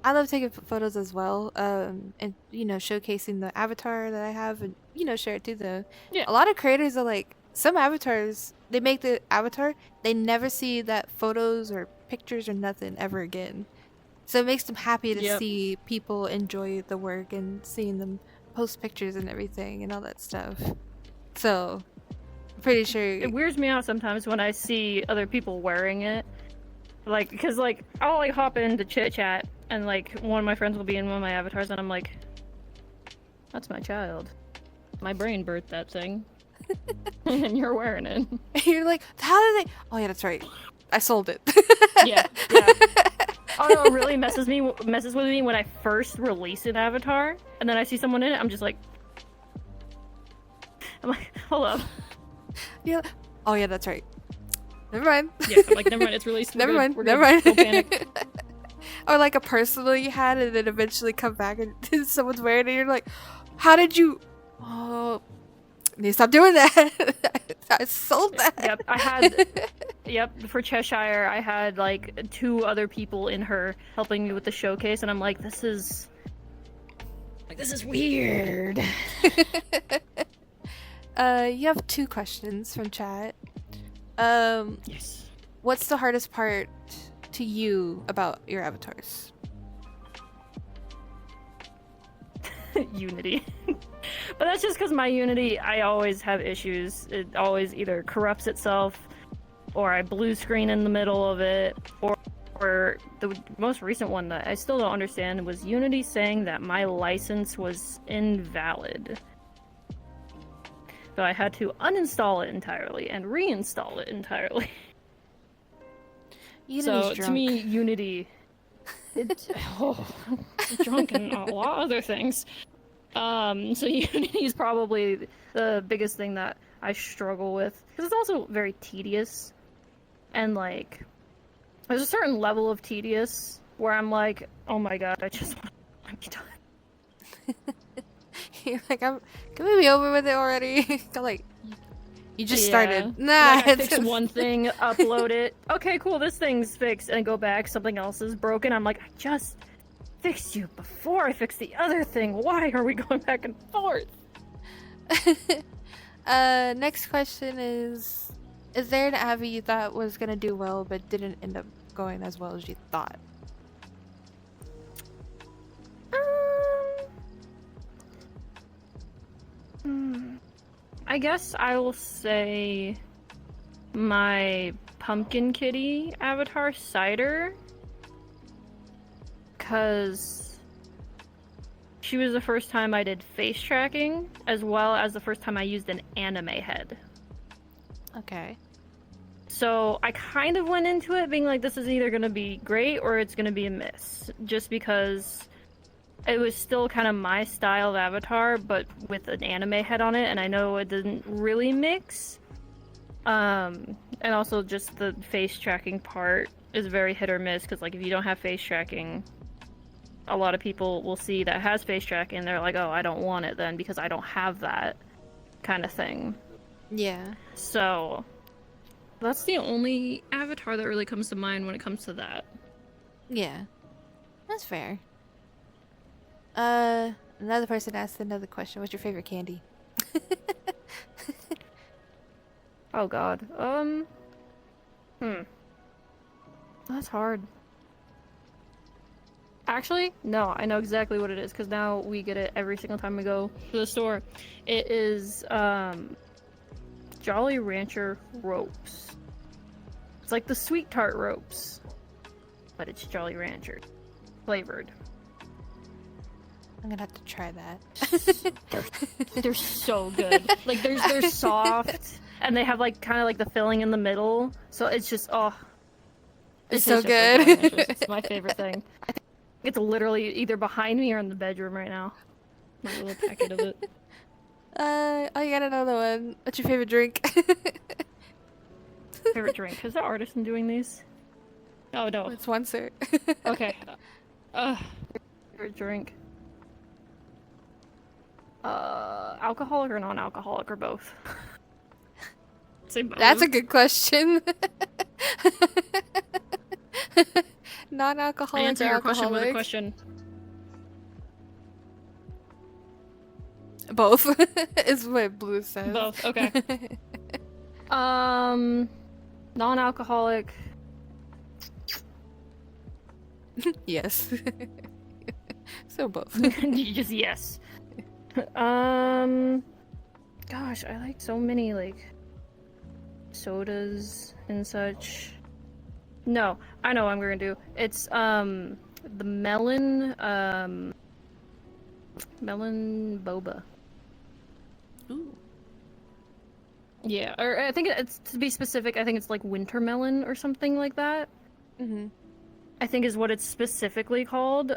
[SPEAKER 2] I love taking photos as well, and showcasing the avatar that I have, and share it to them.
[SPEAKER 1] Yeah.
[SPEAKER 2] A lot of creators are like, some avatars, they make the avatar, they never see that photos or pictures or nothing ever again. So it makes them happy to see people enjoy the work and seeing them post pictures and everything and all that stuff. So pretty sure
[SPEAKER 1] it weirds me out sometimes when I see other people wearing it, like, because like I'll like hop into chit chat and like one of my friends will be in one of my avatars and I'm like, that's my child, my brain birthed that thing. And you're wearing it.
[SPEAKER 2] You're like, how did they? Oh yeah, that's right, I sold it.
[SPEAKER 1] yeah Oh no, it really messes with me when I first release an avatar and then I see someone in it. I'm like, hold up.
[SPEAKER 2] Yeah. Oh yeah, that's right. Never mind.
[SPEAKER 1] Yeah, I'm like, never mind, it's released.
[SPEAKER 2] Never mind.
[SPEAKER 1] Don't panic.
[SPEAKER 2] Or like a personal you had and then eventually come back and someone's wearing it and you're like, how did you? Oh, you need to stop doing that. I sold that.
[SPEAKER 1] Yep, for Cheshire, I had like 2 other people in her helping me with the showcase, and I'm like, this is weird.
[SPEAKER 2] You have 2 questions from chat.
[SPEAKER 1] Yes.
[SPEAKER 2] What's the hardest part to you about your avatars?
[SPEAKER 1] Unity. But that's just because my Unity, I always have issues. It always either corrupts itself, or I blue screen in the middle of it, or the most recent one that I still don't understand was Unity saying that my license was invalid. So I had to uninstall it entirely and reinstall it entirely.
[SPEAKER 2] Unity's
[SPEAKER 1] so to me, Unity, I'm drunk and a lot of other things. So Unity is probably the biggest thing that I struggle with, because it's also very tedious, and like there's a certain level of tedious where I'm like, oh my god, I just want to be done.
[SPEAKER 2] You're like, can we be over with it already? Like, you just started. Nah,
[SPEAKER 1] like I fix one thing, upload it. Okay, cool, this thing's fixed, and go back, something else is broken. I'm like, I just fixed you before I fixed the other thing. Why are we going back and forth?
[SPEAKER 2] Next question is there an Avi you thought was gonna do well but didn't end up going as well as you thought?
[SPEAKER 1] I guess I will say my pumpkin kitty avatar, Cider, because she was the first time I did face tracking, as well as the first time I used an anime head.
[SPEAKER 2] Okay.
[SPEAKER 1] So I kind of went into it being like, this is either going to be great or it's going to be a miss, just because it was still kind of my style of avatar, but with an anime head on it, and I know it didn't really mix, And also just the face tracking part is very hit or miss because like if you don't have face tracking, a lot of people will see that has face tracking and they're like, oh, I don't want it then because I don't have that kind of thing.
[SPEAKER 2] Yeah.
[SPEAKER 1] So that's the only avatar that really comes to mind when it comes to that.
[SPEAKER 2] Yeah. That's fair. Another person asked another question. What's your favorite candy?
[SPEAKER 1] Oh god. That's hard. Actually, no, I know exactly what it is because now we get it every single time we go to the store. It is Jolly Rancher ropes. It's like the sweet tart ropes, but it's Jolly Rancher flavored.
[SPEAKER 2] I'm gonna have to try that.
[SPEAKER 1] They're so good. Like they're soft and they have like kind of like the filling in the middle, so it's just
[SPEAKER 2] it's so
[SPEAKER 1] tastes just
[SPEAKER 2] good.
[SPEAKER 1] like Jolly Ranchers. It's my favorite thing. I think it's literally either behind me or in the bedroom right now. My little packet of it.
[SPEAKER 2] I got another one. What's your favorite drink?
[SPEAKER 1] Favorite drink? Is the artisan doing these? Oh no.
[SPEAKER 2] It's one, sir.
[SPEAKER 1] Okay. Favorite drink. Alcoholic or non-alcoholic or both? Say both.
[SPEAKER 2] That's a good question. Non-alcoholic
[SPEAKER 1] Answer
[SPEAKER 2] or
[SPEAKER 1] your question with a
[SPEAKER 2] alcoholic?
[SPEAKER 1] question.
[SPEAKER 2] Both is what Blue says.
[SPEAKER 1] Both. Okay. Non-alcoholic.
[SPEAKER 2] Yes. So both.
[SPEAKER 1] Just yes. Gosh, I like so many like sodas and such. No, I know what I'm gonna do. It's the melon boba.
[SPEAKER 2] Ooh.
[SPEAKER 1] Yeah, or I think it's, to be specific, I think it's like winter melon or something like that.
[SPEAKER 2] Mm-hmm.
[SPEAKER 1] I think is what it's specifically called.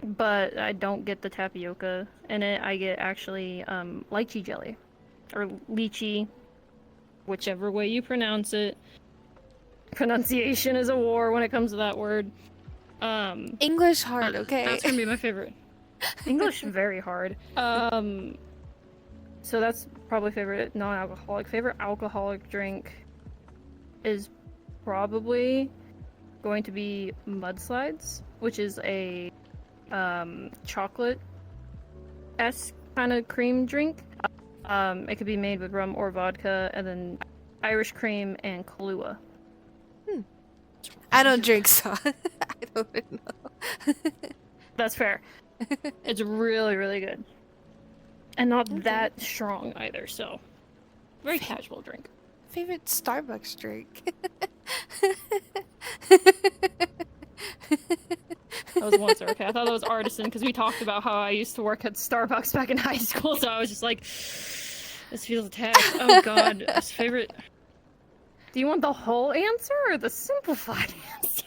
[SPEAKER 1] But I don't get the tapioca in it. I get actually lychee jelly, or lychee, whichever way you pronounce it. Pronunciation is a war when it comes to that word.
[SPEAKER 2] English hard, okay?
[SPEAKER 1] That's gonna be my favorite. English very hard. So that's probably favorite non-alcoholic. Favorite alcoholic drink is probably going to be mudslides, which is a chocolate-esque kind of cream drink. It could be made with rum or vodka, and then Irish cream and Kahlua.
[SPEAKER 2] I don't drink, so I don't know.
[SPEAKER 1] That's fair. It's really, really good. And not
[SPEAKER 2] Okay.
[SPEAKER 1] that strong either, so very casual drink.
[SPEAKER 2] Favorite Starbucks drink?
[SPEAKER 1] That was once, okay. I thought that was artisan because we talked about how I used to work at Starbucks back in high school, so I was just like, this feels attacked. Oh god, his favorite. Do you want the whole answer or the simplified answer?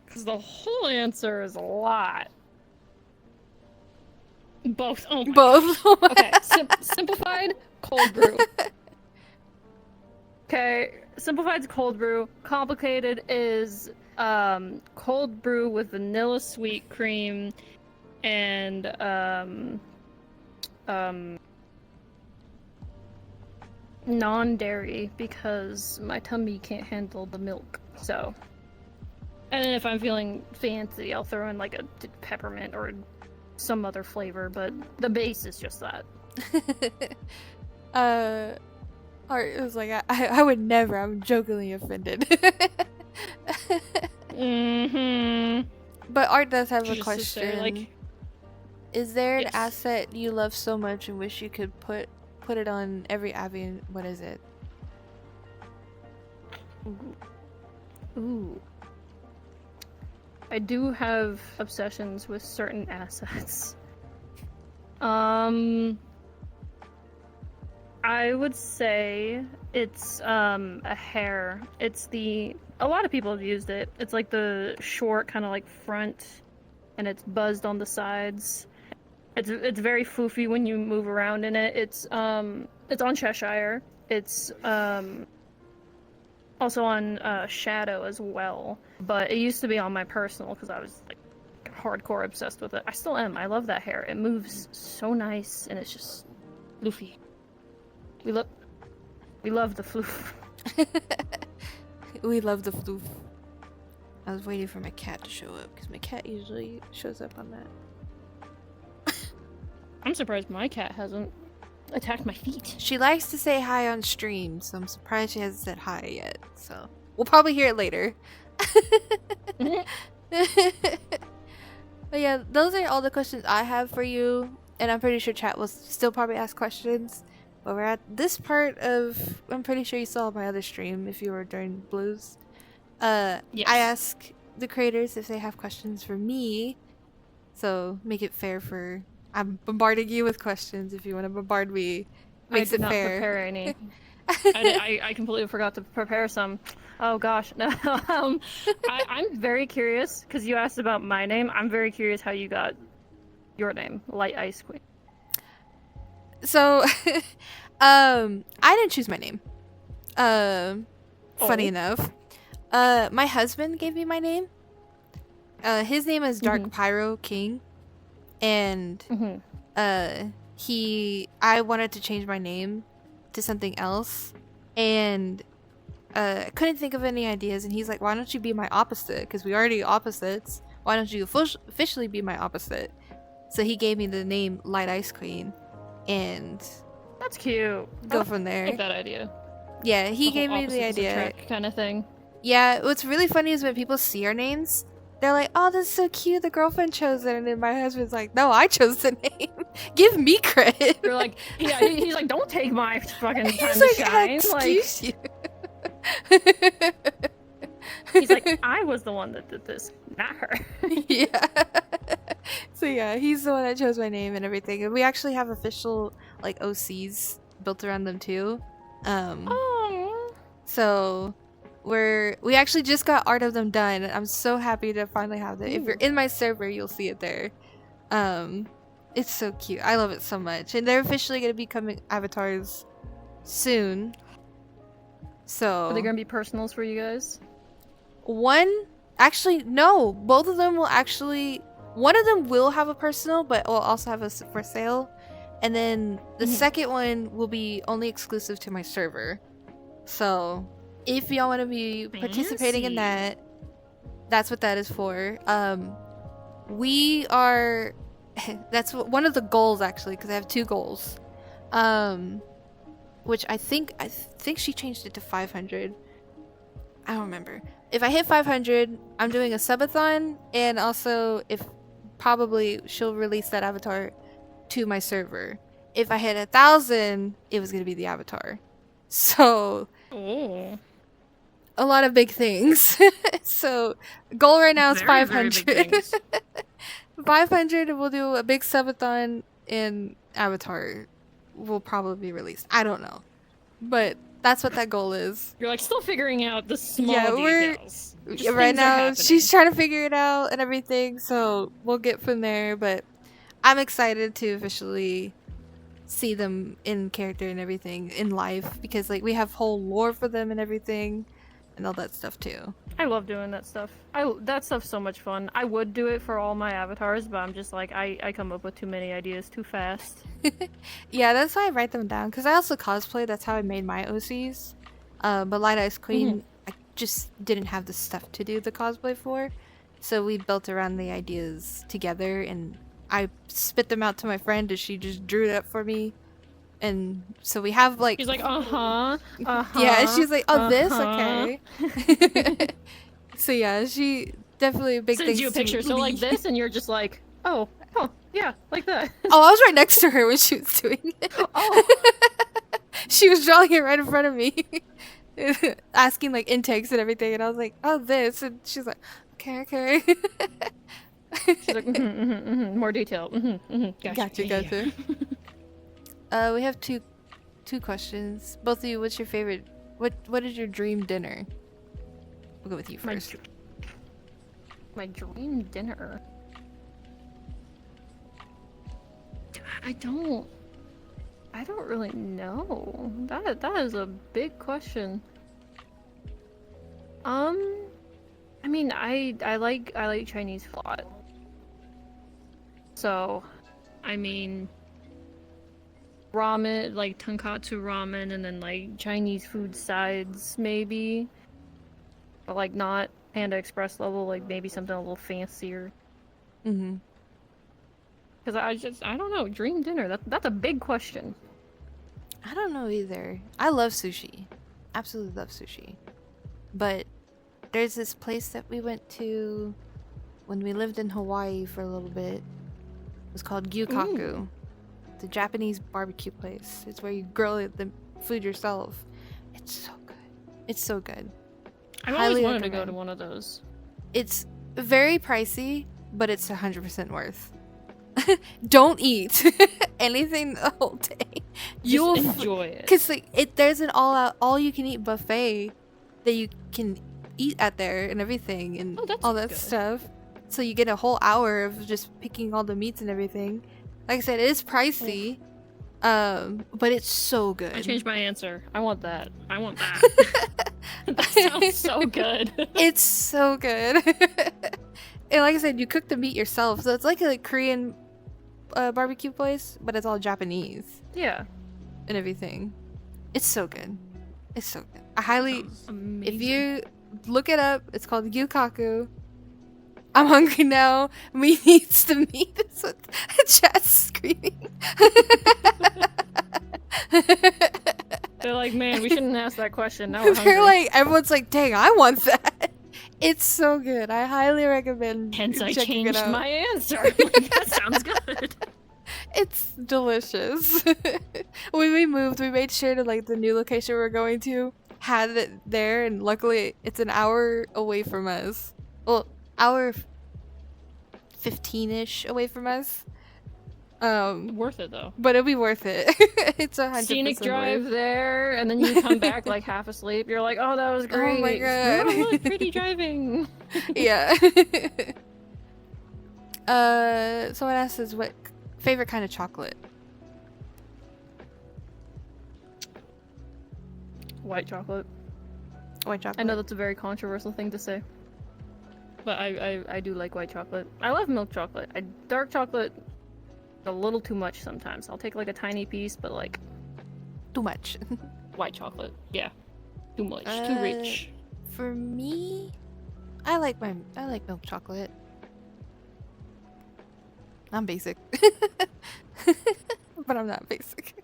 [SPEAKER 1] Because the whole answer is a lot. Both. Oh my
[SPEAKER 2] Both.
[SPEAKER 1] gosh. Okay, simplified, cold brew. Okay, simplified's cold brew. Complicated is cold brew with vanilla sweet cream and non-dairy because my tummy can't handle the milk. So, and then if I'm feeling fancy, I'll throw in like a peppermint or some other flavor, but the base is just that.
[SPEAKER 2] Art was like, I would never. I'm jokingly offended.
[SPEAKER 1] Mm-hmm.
[SPEAKER 2] But Art does have a
[SPEAKER 1] Just to say,
[SPEAKER 2] question.
[SPEAKER 1] like,
[SPEAKER 2] Is there an
[SPEAKER 1] yes.
[SPEAKER 2] asset you love so much and wish you could put it on every Abby? What is it?
[SPEAKER 1] Ooh. I do have obsessions with certain assets. I would say it's a hair. It's a lot of people have used it. It's like the short kind of like front and it's buzzed on the sides. It's very floofy when you move around in it. It's on Cheshire. It's also on Shadow as well. But it used to be on my personal because I was like hardcore obsessed with it. I still am. I love that hair. It moves so nice and it's just floofy. We love the floof.
[SPEAKER 2] We love the floof. I was waiting for my cat to show up because my cat usually shows up on that.
[SPEAKER 1] I'm surprised my cat hasn't attacked my feet.
[SPEAKER 2] She likes to say hi on stream, so I'm surprised she hasn't said hi yet. So we'll probably hear it later. But yeah, those are all the questions I have for you, and I'm pretty sure chat will still probably ask questions. But we're at this part of, I'm pretty sure you saw my other stream if you were during Blues.
[SPEAKER 1] Yes.
[SPEAKER 2] I ask the creators if they have questions for me, so make it fair for, I'm bombarding you with questions. If you want to bombard me, makes
[SPEAKER 1] I did
[SPEAKER 2] it
[SPEAKER 1] not
[SPEAKER 2] fair.
[SPEAKER 1] prepare any. I completely forgot to prepare some. Oh gosh, no. I'm very curious because you asked about my name. I'm very curious how you got your name, Light Ice Queen.
[SPEAKER 2] So, I didn't choose my name. Funny enough, my husband gave me my name. His name is Dark Pyro King, and I wanted to change my name to something else, and I couldn't think of any ideas. And he's like, "Why don't you be my opposite? Because we already opposites. Why don't you officially be my opposite?" So he gave me the name Light Ice Queen, and
[SPEAKER 1] that's cute.
[SPEAKER 2] Go from there.
[SPEAKER 1] I like that idea.
[SPEAKER 2] Yeah, he gave me the idea.
[SPEAKER 1] Kind of thing.
[SPEAKER 2] Yeah, what's really funny is when people see our names, they're like, "Oh, that's so cute. The girlfriend chose it," and then my husband's like, "No, I chose the name. Give me credit."
[SPEAKER 1] You're like, yeah, he's like, "Don't take my fucking time
[SPEAKER 2] he's
[SPEAKER 1] to
[SPEAKER 2] like,
[SPEAKER 1] shine."
[SPEAKER 2] Excuse you.
[SPEAKER 1] He's like, "I was the one that did this, not her."
[SPEAKER 2] Yeah. So yeah, he's the one that chose my name and everything. And we actually have official like OCs built around them too. So we actually just got art of them done. I'm so happy to finally have it. If you're in my server, you'll see it there. It's so cute. I love it so much. And they're officially going to be coming avatars soon. So
[SPEAKER 1] are they going to be personals for you guys?
[SPEAKER 2] No, both of them will actually, one of them will have a personal, but will also have a for sale. And then the second one will be only exclusive to my server. So if y'all want to be participating in that, that's what that is for. We are, that's one of the goals actually, because I have 2 goals. Which I think she changed it to 500. I don't remember. If I hit 500, I'm doing a subathon, and also if probably she'll release that avatar to my server. If I hit 1,000, it was gonna be the avatar. So a lot of big things. So goal right now is 500. 500, and we'll do a big subathon, and avatar will probably be released. I don't know, but that's what that goal is.
[SPEAKER 1] You're like still figuring out the small details.
[SPEAKER 2] Right now she's trying to figure it out and everything, so we'll get from there. But I'm excited to officially see them in character and everything in life, because like we have whole lore for them and everything and all that stuff too.
[SPEAKER 1] I love doing that stuff. That stuff's so much fun. I would do it for all my avatars, but I'm just like, I come up with too many ideas too fast.
[SPEAKER 2] Yeah, that's why I write them down, because I also cosplay. That's how I made my OCs. But Light Ice Queen, I just didn't have the stuff to do the cosplay for, so we built around the ideas together, and I spit them out to my friend, and she just drew it up for me. And so we have like,
[SPEAKER 1] she's like,
[SPEAKER 2] yeah, she's like, oh, this, okay. So yeah, she definitely big
[SPEAKER 1] sends you a picture, so like this, and you're just like, oh, yeah, like that.
[SPEAKER 2] Oh, I was right next to her when she was doing it. Oh. She was drawing it right in front of me, asking like intakes and everything, and I was like, oh, this, and she's like, okay.
[SPEAKER 1] She's like, more detail.
[SPEAKER 2] Gotcha. We have two questions. Both of you, what's your favorite? What is your dream dinner? We'll go with you first.
[SPEAKER 1] My dream dinner. I don't really know. That is a big question. I mean, I like Chinese a lot. So, I mean, ramen, like tonkatsu ramen, and then like Chinese food sides, maybe. But like not Panda Express level, like maybe something a little fancier.
[SPEAKER 2] Mm-hmm.
[SPEAKER 1] Because I don't know, dream dinner, that's a big question.
[SPEAKER 2] I don't know either. I love sushi. Absolutely love sushi. But there's this place that we went to when we lived in Hawaii for a little bit. It was called Gyukaku. It's a Japanese barbecue place. It's where you grill the food yourself. It's so good. It's so good.
[SPEAKER 1] I've always wanted to go to one of those.
[SPEAKER 2] It's very pricey, but it's 100% worth. Don't eat anything the whole day.
[SPEAKER 1] You'll enjoy it.
[SPEAKER 2] Because like, there's an all you can eat buffet that you can eat at there and everything and all that stuff. So you get a whole hour of just picking all the meats and everything. Like I said, it is pricey, but it's so good.
[SPEAKER 1] I changed my answer. I want that. I want that. That sounds so good.
[SPEAKER 2] It's so good. And like I said, you cook the meat yourself, so it's like a Korean barbecue place, but it's all Japanese.
[SPEAKER 1] Yeah.
[SPEAKER 2] And everything. It's so good. It's so good. I highly, if you look it up, it's called Gyukaku. I'm hungry now. Me needs to meet this with chat screaming.
[SPEAKER 1] They're like, man, we shouldn't ask that question. Now we're hungry.
[SPEAKER 2] They're like, everyone's like, dang, I want that. It's so good. I highly recommend.
[SPEAKER 1] Hence, I
[SPEAKER 2] checking
[SPEAKER 1] changed
[SPEAKER 2] it out.
[SPEAKER 1] my answer. Like, that sounds good.
[SPEAKER 2] It's delicious. When we moved, we made sure to like the new location we're going to had it there, and luckily it's an hour away from us. Well, hour 15-ish away from us.
[SPEAKER 1] Worth it though.
[SPEAKER 2] But it'll be worth it. It's 100%
[SPEAKER 1] Scenic drive
[SPEAKER 2] worth.
[SPEAKER 1] there, and then you come back like half asleep. You're like, oh, that was great.
[SPEAKER 2] Oh my god.
[SPEAKER 1] Oh, look, pretty driving.
[SPEAKER 2] Yeah. Someone asks us what favorite kind of chocolate.
[SPEAKER 1] White chocolate.
[SPEAKER 2] White chocolate.
[SPEAKER 1] I know that's a very controversial thing to say, but I do like white chocolate. I love milk chocolate. Dark chocolate, a little too much sometimes. I'll take like a tiny piece, but like
[SPEAKER 2] too much.
[SPEAKER 1] White chocolate, yeah, too much, too rich.
[SPEAKER 2] For me, I like milk chocolate. I'm basic, but I'm not basic.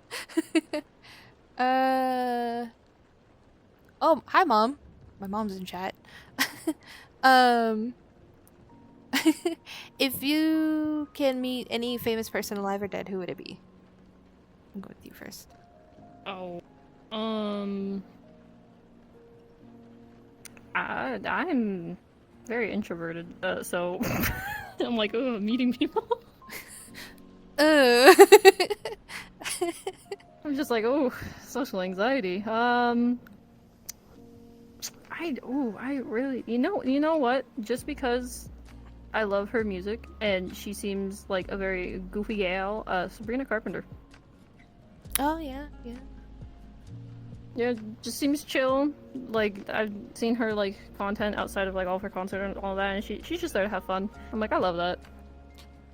[SPEAKER 2] Oh, hi, Mom. My mom's in chat. If you can meet any famous person alive or dead, who would it be? I'll go with you first.
[SPEAKER 1] Oh, I'm very introverted, so I'm like, oh, meeting people. I'm just like, oh, social anxiety. I really, you know what? Just because I love her music and she seems like a very goofy gal, Sabrina Carpenter.
[SPEAKER 2] Oh yeah.
[SPEAKER 1] Yeah, just seems chill. Like I've seen her like content outside of like all of her concert and all that, and she's just there to have fun. I'm like, I love that.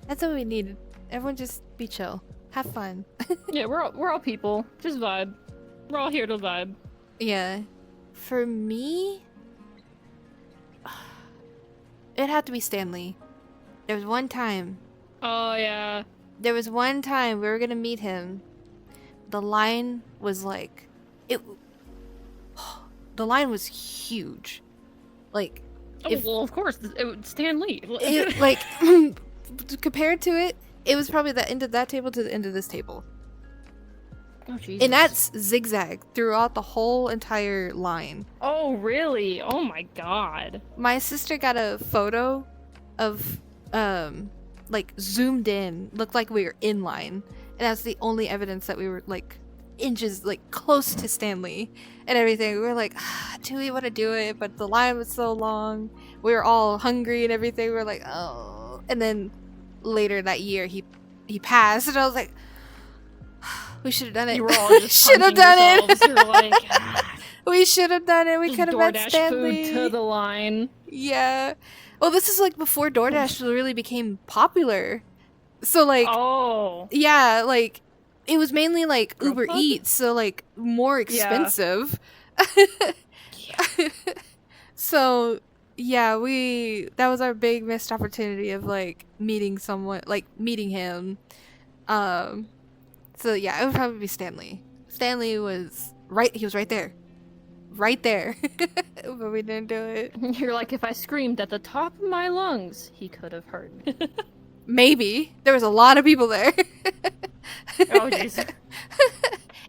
[SPEAKER 2] That's what we need. Everyone just be chill, have fun.
[SPEAKER 1] Yeah, we're all people. Just vibe. We're all here to vibe.
[SPEAKER 2] Yeah. For me, it had to be Stanley. There was one time.
[SPEAKER 1] Oh yeah.
[SPEAKER 2] There was one time we were gonna meet him. The line was like, the line was huge. Like,
[SPEAKER 1] well, of course, Stan Lee.
[SPEAKER 2] Like, compared to it, it was probably the end of that table to the end of this table.
[SPEAKER 1] Oh, Jesus.
[SPEAKER 2] And that's zigzag throughout the whole entire line.
[SPEAKER 1] Oh, really? Oh my god.
[SPEAKER 2] My sister got a photo of, like, zoomed in. Looked like we were in line. And that's the only evidence that we were, like, inches, like, close to Stanley and everything. We were like, do we want to do it? But the line was so long. We were all hungry and everything. We were like, oh. And then later that year, he passed. And I was like, We should have done it.
[SPEAKER 1] You were all just
[SPEAKER 2] should have
[SPEAKER 1] punching
[SPEAKER 2] done
[SPEAKER 1] yourselves.
[SPEAKER 2] it.
[SPEAKER 1] You're like, "Ah,
[SPEAKER 2] We should have done it. We
[SPEAKER 1] just
[SPEAKER 2] could have met
[SPEAKER 1] DoorDash
[SPEAKER 2] Stanley.
[SPEAKER 1] food to the line.
[SPEAKER 2] Yeah. Well, this is like before DoorDash really became popular. So like,
[SPEAKER 1] Oh.
[SPEAKER 2] yeah, like it was mainly like Uber
[SPEAKER 1] Grubhub?
[SPEAKER 2] Eats, so like more
[SPEAKER 1] Yeah.
[SPEAKER 2] expensive.
[SPEAKER 1] Yeah.
[SPEAKER 2] So yeah, that was our big missed opportunity of like meeting someone, like meeting him. So yeah, it would probably be Stanley. Stanley was right. He was right there, right there, but we didn't do it.
[SPEAKER 1] You're like, if I screamed at the top of my lungs, he could have heard me.
[SPEAKER 2] Maybe there was a lot of people there.
[SPEAKER 1] Oh jeez.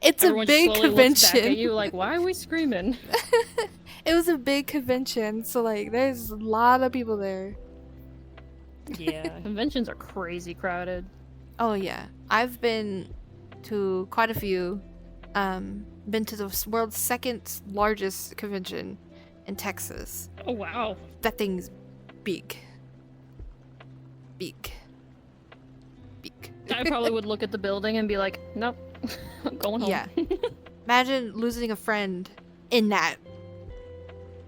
[SPEAKER 2] It's
[SPEAKER 1] Everyone
[SPEAKER 2] a big
[SPEAKER 1] slowly looks back at
[SPEAKER 2] convention.
[SPEAKER 1] you like, why are we screaming?
[SPEAKER 2] It was a big convention, so like there's a lot of people there.
[SPEAKER 1] Yeah, conventions are crazy crowded.
[SPEAKER 2] Oh yeah, I've been to quite a few. Been to the world's second largest convention in Texas.
[SPEAKER 1] Oh wow.
[SPEAKER 2] That thing's big. Big. Big.
[SPEAKER 1] I probably would look at the building and be like, nope, I'm going home.
[SPEAKER 2] Yeah. Imagine losing a friend in that.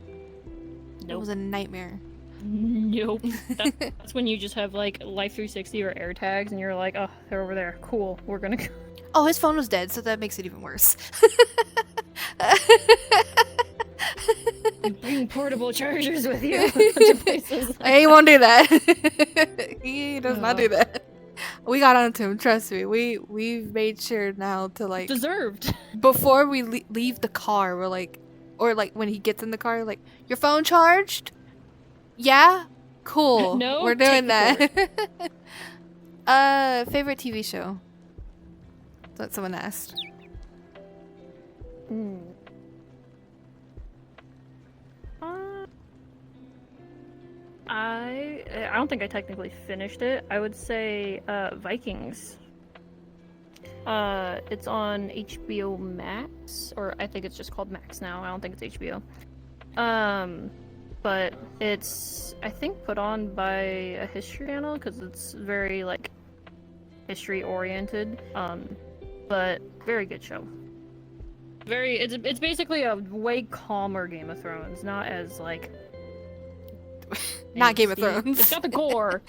[SPEAKER 2] It
[SPEAKER 1] Nope.
[SPEAKER 2] was a nightmare.
[SPEAKER 1] Nope. That's when you just have like Life 360 or air tags and you're like, oh, they're over there. Cool. We're gonna go.
[SPEAKER 2] Oh, his phone was dead, so that makes it even worse.
[SPEAKER 1] You bring portable chargers with you to places.
[SPEAKER 2] He won't do that. He does not do that. We got onto him. Trust me. We've made sure now to like
[SPEAKER 1] Deserved.
[SPEAKER 2] before we leave the car. We're like, or like when he gets in the car, like your phone charged? Yeah. Cool.
[SPEAKER 1] No,
[SPEAKER 2] we're doing
[SPEAKER 1] take
[SPEAKER 2] that. Favorite TV show? That's what someone asked.
[SPEAKER 1] Hmm. I don't think I technically finished it. I would say Vikings. It's on HBO Max, or I think it's just called Max now. I don't think it's HBO. But it's I think put on by a history channel because it's very like history oriented. But very good show. It's basically a way calmer Game of Thrones, not as like
[SPEAKER 2] Not Game of
[SPEAKER 1] angsty.
[SPEAKER 2] Thrones.
[SPEAKER 1] It's got the gore.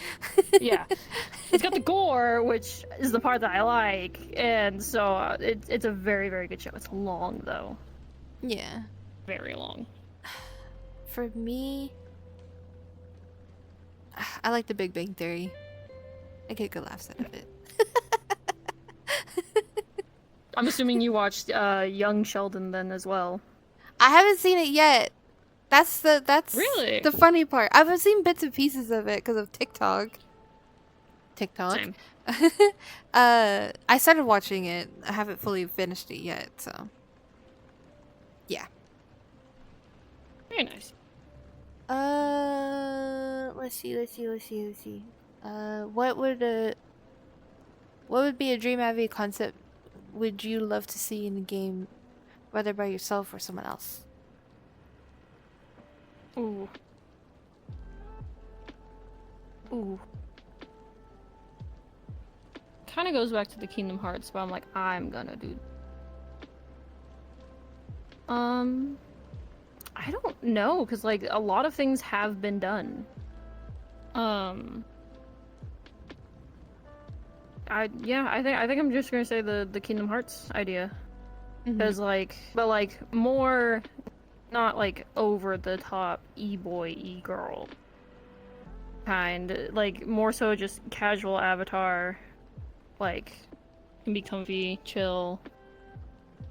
[SPEAKER 1] Yeah, it's got the gore, which is the part that I like, and so it's a very very good show. It's long though,
[SPEAKER 2] Yeah.
[SPEAKER 1] very long.
[SPEAKER 2] For me, I like The Big Bang Theory. I get good laughs out of it.
[SPEAKER 1] I'm assuming you watched Young Sheldon then as well.
[SPEAKER 2] I haven't seen it yet. That's
[SPEAKER 1] Really?
[SPEAKER 2] the funny part. I've seen bits and pieces of it because of TikTok.
[SPEAKER 1] Same.
[SPEAKER 2] I started watching it. I haven't fully finished it yet, so yeah.
[SPEAKER 1] Very nice.
[SPEAKER 2] Let's see. What would be a dream AV concept would you love to see in a game, whether by yourself or someone else?
[SPEAKER 1] Ooh. Ooh. Kind of goes back to the Kingdom Hearts, but I'm like, I'm gonna do. I don't know, cause like a lot of things have been done. I think I'm just gonna say the Kingdom Hearts idea, cause like, but like more, not like over the top e-boy e-girl kind, like more so just casual avatar, like can be comfy, chill.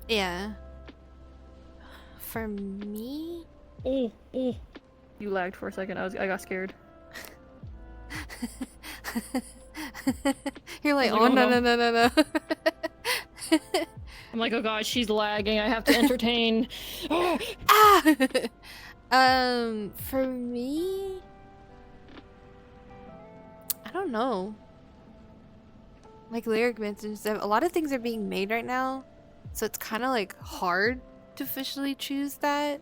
[SPEAKER 2] Yeah. For me,
[SPEAKER 1] Oh, you lagged for a second. I got scared.
[SPEAKER 2] you're like,
[SPEAKER 1] Like,
[SPEAKER 2] oh
[SPEAKER 1] oh,
[SPEAKER 2] no.
[SPEAKER 1] no. I'm like, oh god, she's lagging. I have to entertain.
[SPEAKER 2] Ah! For me, I don't know. Like Lyric mentioned, a lot of things are being made right now, so it's kind of like hard to officially choose that.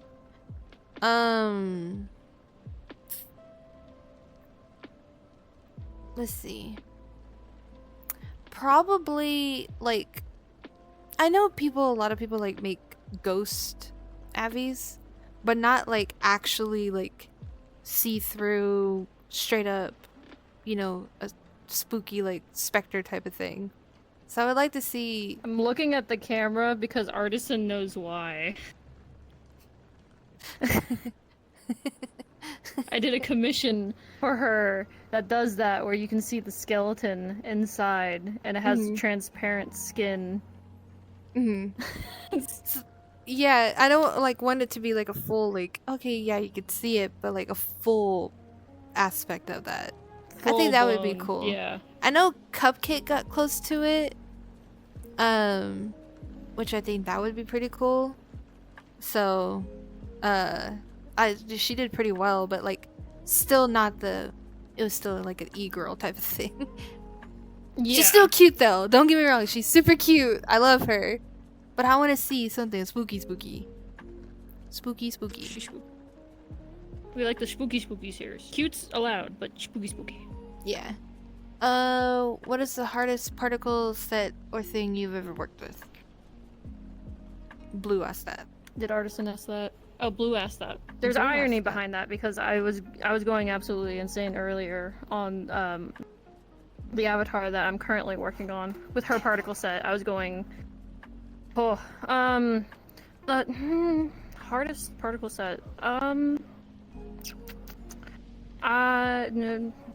[SPEAKER 2] Let's see. Probably like I know a lot of people like make ghost avies, but not like actually like see through straight up, you know, a spooky like specter type of thing. So I would like to see.
[SPEAKER 1] I'm looking at the camera because Artisan knows why. I did a commission for her that does that, where you can see the skeleton inside, and it has transparent skin.
[SPEAKER 2] Yeah, I don't like want it to be like a full like okay, yeah, you could see it, but like a full aspect of that. I think that would be
[SPEAKER 1] Full-blown,
[SPEAKER 2] cool.
[SPEAKER 1] yeah.
[SPEAKER 2] I know Cupcake got close to it, which I think that would be pretty cool. So, she did pretty well, but like, still not the. It was still like an e-girl type of thing.
[SPEAKER 1] Yeah.
[SPEAKER 2] She's still cute though. Don't get me wrong. She's super cute. I love her, but I want to see something spooky, spooky.
[SPEAKER 1] We like the spooky series. Cute's allowed, but spooky.
[SPEAKER 2] Yeah. What is the hardest particle set or thing you've ever worked with? Blue asked that.
[SPEAKER 1] Did Artisan ask that? Oh, Blue asked that. There's
[SPEAKER 2] Blue
[SPEAKER 1] irony
[SPEAKER 2] asked that.
[SPEAKER 1] behind that because I was going absolutely insane earlier on the avatar that I'm currently working on with her particle set. I was going, the hardest particle set.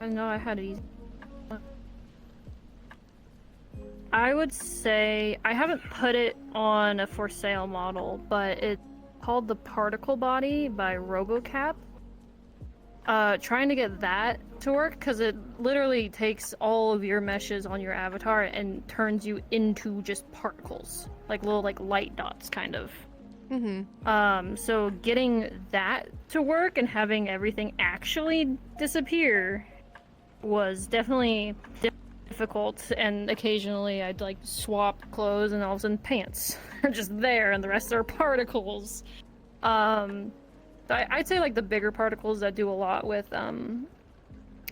[SPEAKER 1] No, I had it easy. I would say I haven't put it on a for sale model, but it's called the Particle Body by RoboCap. Trying to get that to work because it literally takes all of your meshes on your avatar and turns you into just particles, like little like light dots, kind of. So getting that to work and having everything actually disappear was definitely difficult, and occasionally I'd like swap clothes and all of a sudden pants are just there and the rest are particles. I'd say like the bigger particles that do a lot with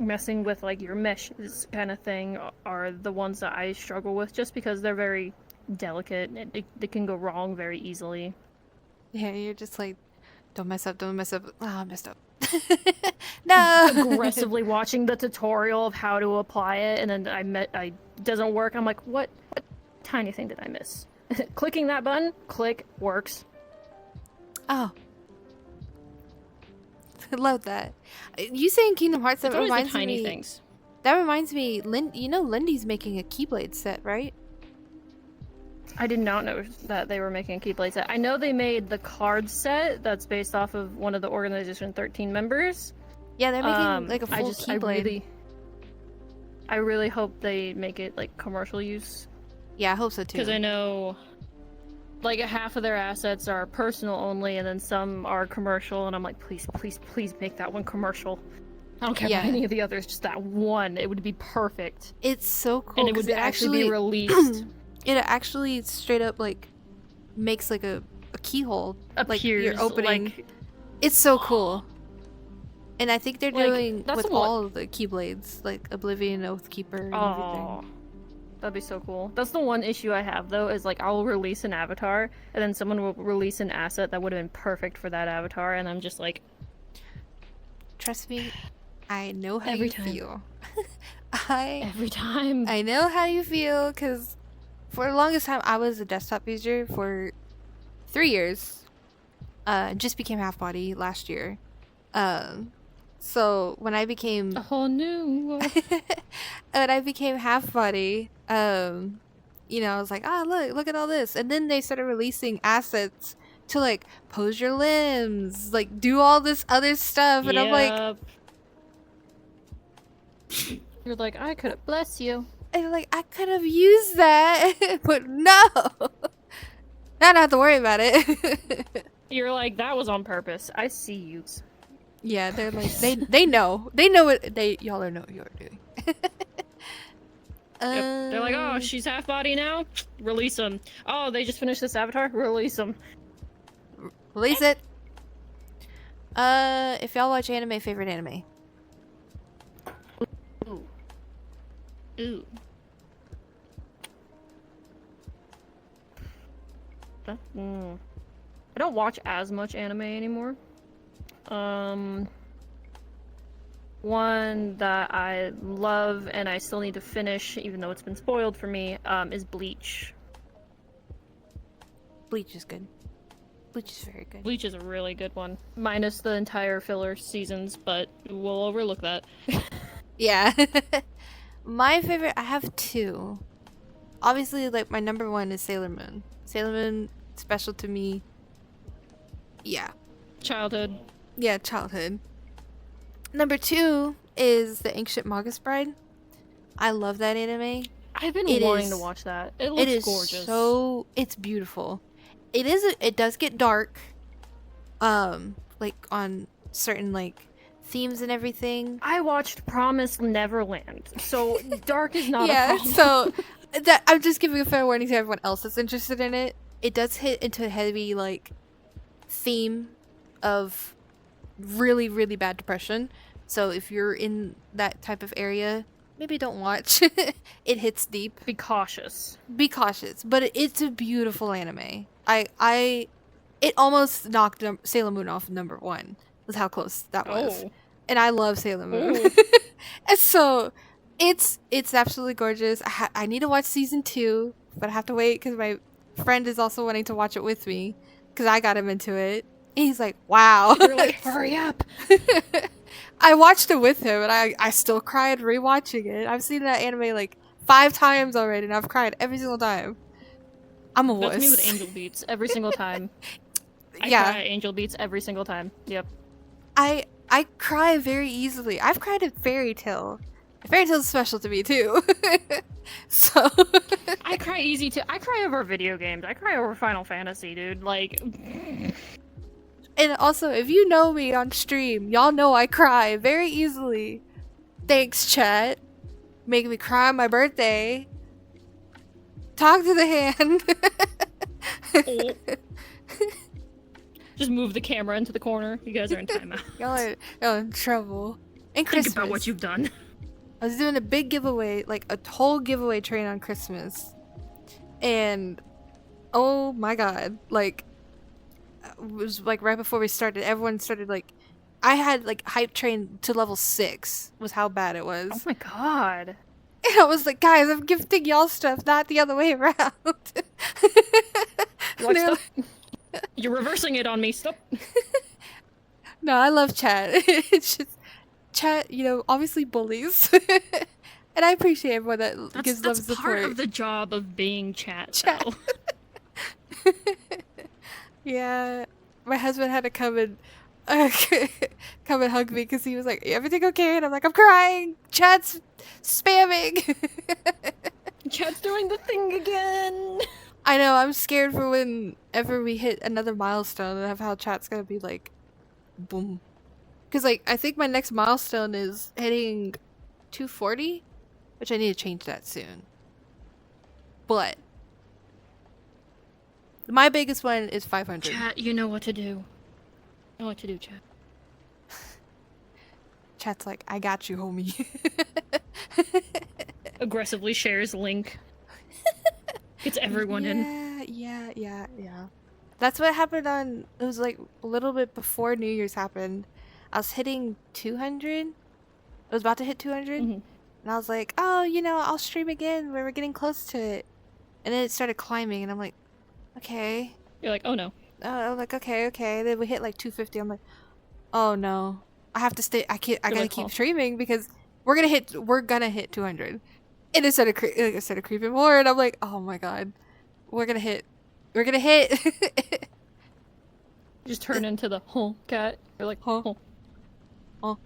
[SPEAKER 1] messing with like your meshes kind of thing are the ones that I struggle with, just because they're very delicate and they can go wrong very easily.
[SPEAKER 2] Yeah, you're just like, don't mess up. Oh, I messed up. No.
[SPEAKER 1] Aggressively watching the tutorial of how to apply it, and then I doesn't work. I'm like, what tiny thing did I miss? Clicking that button, click, works.
[SPEAKER 2] Oh. I love that. You saying Kingdom Hearts, that
[SPEAKER 1] It's always the
[SPEAKER 2] reminds
[SPEAKER 1] tiny
[SPEAKER 2] me.
[SPEAKER 1] things.
[SPEAKER 2] That reminds me, you know Lindy's making a Keyblade set, right?
[SPEAKER 1] I did not know that they were making a Keyblade set. I know they made the card set that's based off of one of the Organization 13 members.
[SPEAKER 2] Yeah, they're making like a full Keyblade.
[SPEAKER 1] I really hope they make it like commercial use.
[SPEAKER 2] Yeah, I hope so too.
[SPEAKER 1] Because I know like half of their assets are personal only, and then some are commercial, and I'm like, please make that one commercial. I don't care about any of the others, just that one. It would be perfect.
[SPEAKER 2] It's so cool.
[SPEAKER 1] And it would actually be released.
[SPEAKER 2] It actually straight up like makes like a keyhole.
[SPEAKER 1] Appears,
[SPEAKER 2] like you're opening.
[SPEAKER 1] like...
[SPEAKER 2] It's so cool. And I think they're doing
[SPEAKER 1] that's
[SPEAKER 2] with all of the Keyblades, like Oblivion, Oathkeeper, and everything.
[SPEAKER 1] That'd be so cool. That's the one issue I have though, is like I'll release an avatar and then someone will release an asset that would have been perfect for that avatar, and I'm just like,
[SPEAKER 2] trust me, I know how
[SPEAKER 1] every
[SPEAKER 2] you
[SPEAKER 1] time.
[SPEAKER 2] feel.
[SPEAKER 1] Every time.
[SPEAKER 2] I know how you feel, because for the longest time I was a desktop user for 3 years. Just became half body last year. So when I became
[SPEAKER 1] a whole new
[SPEAKER 2] when I became half body, you know, I was like, look at all this. And then they started releasing assets to like pose your limbs, like do all this other stuff, and I'm like,
[SPEAKER 1] you're like, I could have, bless you.
[SPEAKER 2] And like, I could have used that, but no. I don't have to worry about it.
[SPEAKER 1] You're like, that was on purpose. I see you.
[SPEAKER 2] Yeah, they're like, they know what y'all know what you're doing.
[SPEAKER 1] Yep. They're like, oh, she's half body now. Release them. Oh, they just finished this avatar. Release them.
[SPEAKER 2] Release it. If y'all watch anime, favorite anime.
[SPEAKER 1] Ooh. I don't watch as much anime anymore. One that I love and I still need to finish, even though it's been spoiled for me, is Bleach.
[SPEAKER 2] Bleach is good. Bleach is very good.
[SPEAKER 1] Bleach is a really good one, minus the entire filler seasons, but we'll overlook that.
[SPEAKER 2] Yeah. My favorite, I have two. Obviously, like, my number one is Sailor Moon. Sailor Moon, special to me. Yeah.
[SPEAKER 1] Childhood.
[SPEAKER 2] Yeah, childhood. Number two is The Ancient Magus Bride. I love that anime.
[SPEAKER 1] I've been wanting to watch that. It looks gorgeous.
[SPEAKER 2] It's beautiful. It does get dark. Like on certain like themes and everything.
[SPEAKER 1] I watched Promised Neverland, so dark is not a
[SPEAKER 2] Yeah,
[SPEAKER 1] problem.
[SPEAKER 2] so that I'm just giving a fair warning to everyone else that's interested in it. It does hit into a heavy like theme of really, really bad depression. So if you're in that type of area, maybe don't watch. It hits deep.
[SPEAKER 1] Be cautious.
[SPEAKER 2] Be cautious, but it's a beautiful anime. It almost knocked Sailor Moon off number one. Was how close that was.
[SPEAKER 1] Oh.
[SPEAKER 2] And I love Sailor Moon.
[SPEAKER 1] Ooh.
[SPEAKER 2] And so it's absolutely gorgeous. I need to watch season 2, but I have to wait because my friend is also wanting to watch it with me because I got him into it. And he's like, wow.
[SPEAKER 1] You're like, hurry up.
[SPEAKER 2] I watched it with him and I still cried rewatching it. I've seen that anime like 5 times already and I've cried every single time. I'm a wuss.
[SPEAKER 1] That's me with Angel Beats every single time. I
[SPEAKER 2] Yeah.
[SPEAKER 1] cry at Angel Beats every single time. Yep.
[SPEAKER 2] I cry very easily. I've cried at Fairy Tail. Fairy Tail's special to me too. So
[SPEAKER 1] I cry easy too. I cry over video games. I cry over Final Fantasy, dude. Like,
[SPEAKER 2] and also if you know me on stream, y'all know I cry very easily. Thanks, chat. Making me cry on my birthday. Talk to the hand.
[SPEAKER 1] just move the camera into the corner. You guys are in timeout.
[SPEAKER 2] Y'all are in trouble. And
[SPEAKER 1] Think
[SPEAKER 2] Christmas.
[SPEAKER 1] about what you've done.
[SPEAKER 2] I was doing a big giveaway, like a whole giveaway train on Christmas. And oh my god, like it was like right before we started, everyone started like I had like hype train to level 6 was how bad it was.
[SPEAKER 1] Oh my god.
[SPEAKER 2] And I was like, guys, I'm gifting y'all stuff, not the other way around.
[SPEAKER 1] What stuff? You're reversing it on me. Stop.
[SPEAKER 2] No, I love chat. It's just chat, you know, obviously bullies. And I appreciate everyone that gives love and
[SPEAKER 1] That's
[SPEAKER 2] support.
[SPEAKER 1] part of the job of being chat.
[SPEAKER 2] Chat.
[SPEAKER 1] Though.
[SPEAKER 2] Yeah, my husband had to come and hug me because he was like, "Everything okay?" And I'm like, "I'm crying. Chat's spamming."
[SPEAKER 1] Chat's doing the thing again.
[SPEAKER 2] I know. I'm scared for whenever we hit another milestone and of how chat's gonna be like, boom. Because like I think my next milestone is hitting 240, which I need to change that soon. But my biggest one is 500.
[SPEAKER 1] Chat, you know what to do. You know what to do, chat.
[SPEAKER 2] Chat's like, I got you, homie.
[SPEAKER 1] Aggressively shares link. Gets everyone in.
[SPEAKER 2] Yeah. That's what happened on, it was like a little bit before New Year's happened. I was hitting 200. I was about to hit 200.
[SPEAKER 1] Mm-hmm.
[SPEAKER 2] And I was like, oh, you know, I'll stream again when we're getting close to it. And then it started climbing and I'm like, okay.
[SPEAKER 1] You're like, oh no.
[SPEAKER 2] I'm like, okay. Then we hit like 250. I'm like, oh no. I have to stay. I gotta
[SPEAKER 1] like,
[SPEAKER 2] keep
[SPEAKER 1] oh.
[SPEAKER 2] streaming because we're gonna hit 200. And it started creeping more. And I'm like, oh my god. We're gonna hit.
[SPEAKER 1] Just turn into the whole cat. You're like,
[SPEAKER 2] Huh?
[SPEAKER 1] oh.
[SPEAKER 2] Oh.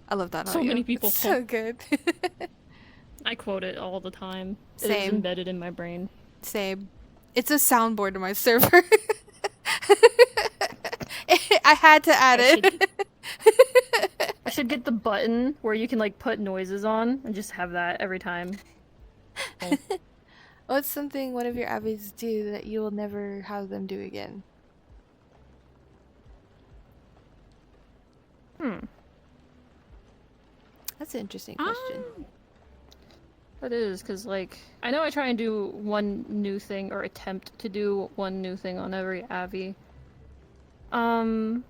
[SPEAKER 2] I love that.
[SPEAKER 1] So
[SPEAKER 2] audio.
[SPEAKER 1] many people.
[SPEAKER 2] It's so good.
[SPEAKER 1] I quote it all the time. It is
[SPEAKER 2] Same.
[SPEAKER 1] embedded in my brain.
[SPEAKER 2] Same. It's a soundboard to my server. I had to add it.
[SPEAKER 1] I should get the button where you can like put noises on and just have that every time. Oh.
[SPEAKER 2] What's something one of your abbies do that you will never have them do again? That's an interesting question.
[SPEAKER 1] That is, because, like, I know I try and do one new thing, or attempt to do one new thing on every Avi. I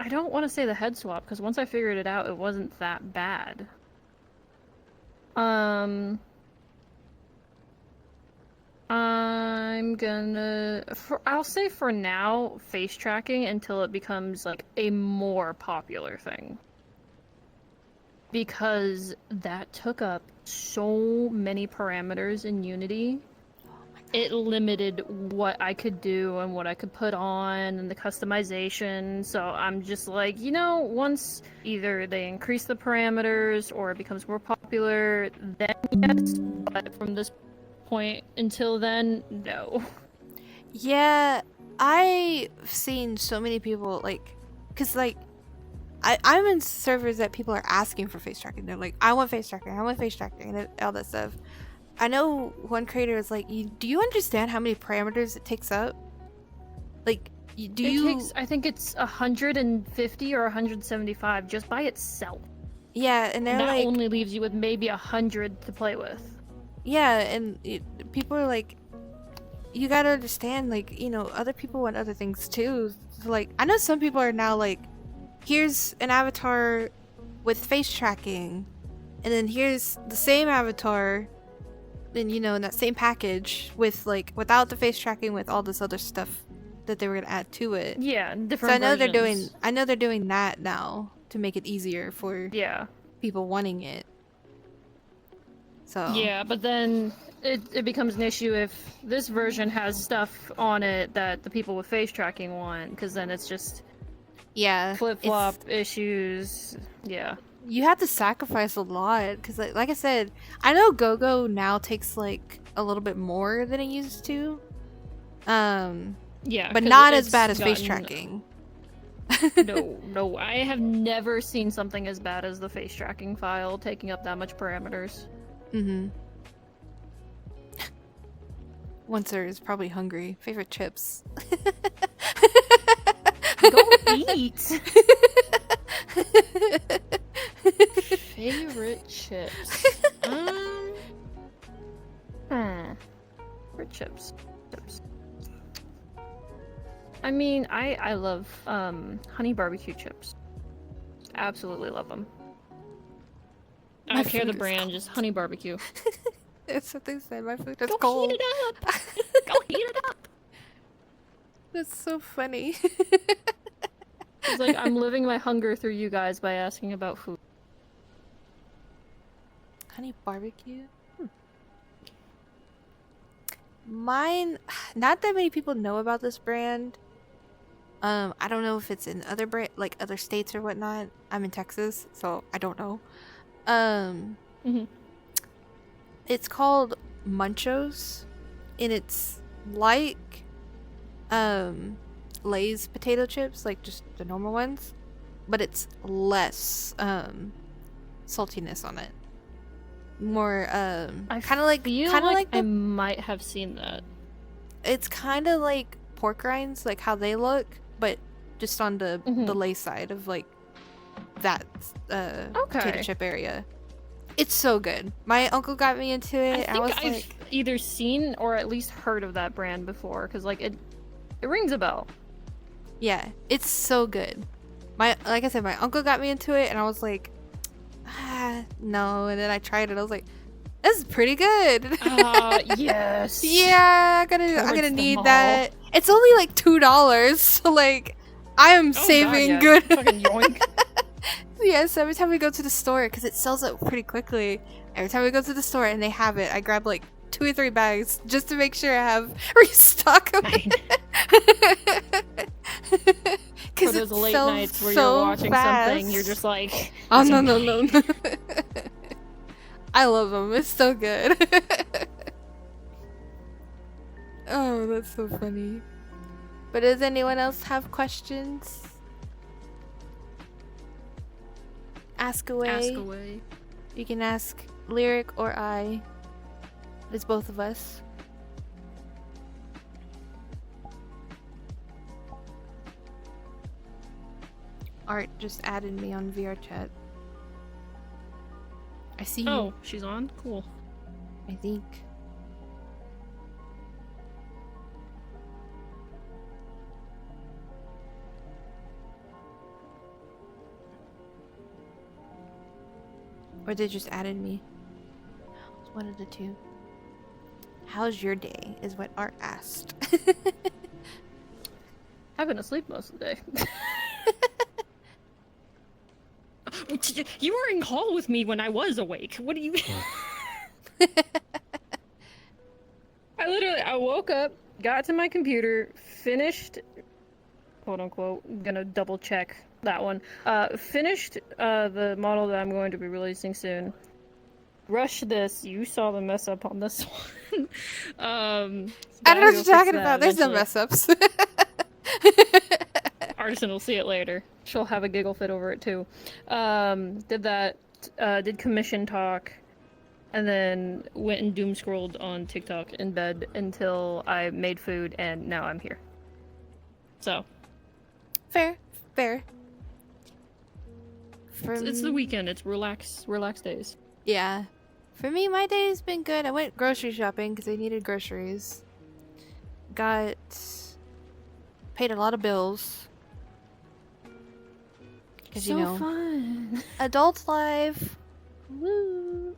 [SPEAKER 1] don't want to say the head swap, because once I figured it out, it wasn't that bad. I'm gonna... I'll say for now, face tracking until it becomes, like, a more popular thing. Because that took up so many parameters in Unity. It limited what I could do and what I could put on and the customization. So I'm just like, you know, once either they increase the parameters or it becomes more popular, then yes. But from this point until then, no.
[SPEAKER 2] Yeah, I've seen so many people, like, because, like, I'm in servers that people are asking for face tracking. They're like, I want face tracking, I want face tracking, and all that stuff. I know one creator is like, do you understand how many parameters it takes up? Like, do you...
[SPEAKER 1] takes, I think it's 150 or 175 just by itself.
[SPEAKER 2] Yeah, and they're
[SPEAKER 1] that
[SPEAKER 2] like...
[SPEAKER 1] only leaves you with maybe 100 to play with.
[SPEAKER 2] Yeah, and people are like, you gotta understand, like, you know, other people want other things too. So, like, I know some people are now like, here's an avatar with face tracking, and then here's the same avatar, then, you know, in that same package with, like, without the face tracking, with all this other stuff that they were gonna add to it.
[SPEAKER 1] Yeah, different
[SPEAKER 2] So I know
[SPEAKER 1] versions.
[SPEAKER 2] they're doing that now to make it easier for people wanting it. So
[SPEAKER 1] yeah, but then it becomes an issue if this version has stuff on it that the people with face tracking want, because then it's just flip-flop issues. Yeah.
[SPEAKER 2] You have to sacrifice a lot, because like I said, I know GoGo now takes like a little bit more than it used to.
[SPEAKER 1] Yeah,
[SPEAKER 2] but not as bad as face tracking.
[SPEAKER 1] No, I have never seen something as bad as the face tracking file taking up that much parameters.
[SPEAKER 2] Mm-hmm. Oncer is probably hungry. Favorite chips.
[SPEAKER 1] Go eat! Favorite chips. Favorite chips. I mean, I love honey barbecue chips. Absolutely love them. I don't care the brand, just honey barbecue.
[SPEAKER 2] It's what they said. My food is
[SPEAKER 1] Go
[SPEAKER 2] cold.
[SPEAKER 1] heat it up! Go heat it up!
[SPEAKER 2] That's so funny.
[SPEAKER 1] It's like I'm living my hunger through you guys by asking about food.
[SPEAKER 2] Honey barbecue? Mine, not that many people know about this brand. I don't know if it's in other other states or whatnot. I'm in Texas, so I don't know. It's called Munchos, and it's like Lay's potato chips, like just the normal ones, but it's less saltiness on it. More kind of like
[SPEAKER 1] I might have seen that.
[SPEAKER 2] It's kind of like pork rinds, like how they look, but just on the Lay side of like that potato chip area. It's so good. My uncle got me into it.
[SPEAKER 1] I think I've either seen or at least heard of that brand before, because like it rings a bell.
[SPEAKER 2] Yeah, it's so good. Like I said, my uncle got me into it, and I was like, no. And then I tried it. I was like, this is pretty good.
[SPEAKER 1] Yes.
[SPEAKER 2] Yeah, I'm gonna need that. It's only like $2, so like I am saving good.
[SPEAKER 1] Fucking yoink.
[SPEAKER 2] Yes, every time we go to the store, because it sells out pretty quickly. Every time we go to the store and they have it, I grab like 2 or 3 bags just to make sure I have restock of it.
[SPEAKER 1] For those late nights where you're watching something, you're just like,
[SPEAKER 2] oh no. I love them. It's so good. Oh, that's so funny. But does anyone else have questions? Ask away.
[SPEAKER 1] Ask away.
[SPEAKER 2] You can ask Lyric or I. It's both of us. Art just added me on VR chat. I see you.
[SPEAKER 1] Oh, she's on? Cool.
[SPEAKER 2] I think. Or they just added me. It's one of the two. How's your day? Is what Art asked.
[SPEAKER 1] I've been asleep most of the day. You were in call with me when I was awake. What do you... I woke up, got to my computer, finished, quote unquote, I'm gonna double check that one, finished the model that I'm going to be releasing soon. Rushed this, you saw the mess up on this one.
[SPEAKER 2] I don't know what you're talking about, there's no mess ups.
[SPEAKER 1] Artisan will see it later. She'll have a giggle fit over it too. Did that, did commission talk, and then went and doom scrolled on TikTok in bed until I made food, and now I'm here. So.
[SPEAKER 2] Fair.
[SPEAKER 1] It's the weekend, it's relax days.
[SPEAKER 2] Yeah. For me, my day's been good. I went grocery shopping because I needed groceries. Paid a lot of bills.
[SPEAKER 1] So you know, fun.
[SPEAKER 2] Adult life. Woo.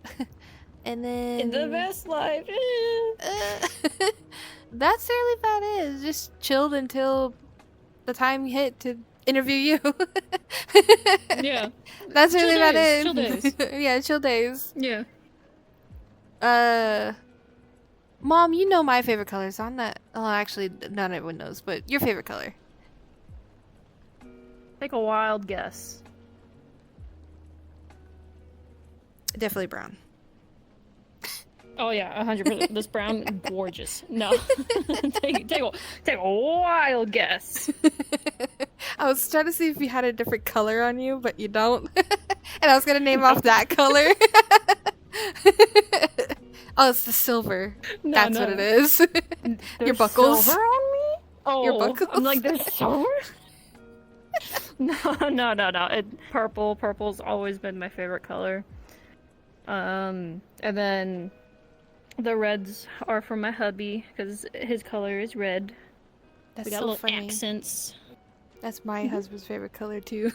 [SPEAKER 2] And then
[SPEAKER 1] the best life.
[SPEAKER 2] That's really about it. Just chilled until the time hit to interview you.
[SPEAKER 1] Yeah.
[SPEAKER 2] That's really about it.
[SPEAKER 1] Chill days.
[SPEAKER 2] Yeah, chill days.
[SPEAKER 1] Yeah.
[SPEAKER 2] Mom, you know my favorite color, so I'm not... Oh, actually, not everyone knows, but your favorite color.
[SPEAKER 1] Take a wild guess.
[SPEAKER 2] Definitely brown.
[SPEAKER 1] Oh yeah, 100%. This brown, gorgeous. No, take a wild guess.
[SPEAKER 2] I was trying to see if you had a different color on you, but you don't. And I was gonna name off that color. Oh, it's the silver.
[SPEAKER 1] No,
[SPEAKER 2] That's what it is. Your buckles.
[SPEAKER 1] Silver on me? Oh,
[SPEAKER 2] your buckles.
[SPEAKER 1] I'm like, there's silver? No. Purple's always been my favorite color. And then the reds are from my hubby because his color is red.
[SPEAKER 2] That's
[SPEAKER 1] we got
[SPEAKER 2] so
[SPEAKER 1] little
[SPEAKER 2] funny.
[SPEAKER 1] accents.
[SPEAKER 2] That's my husband's favorite color too.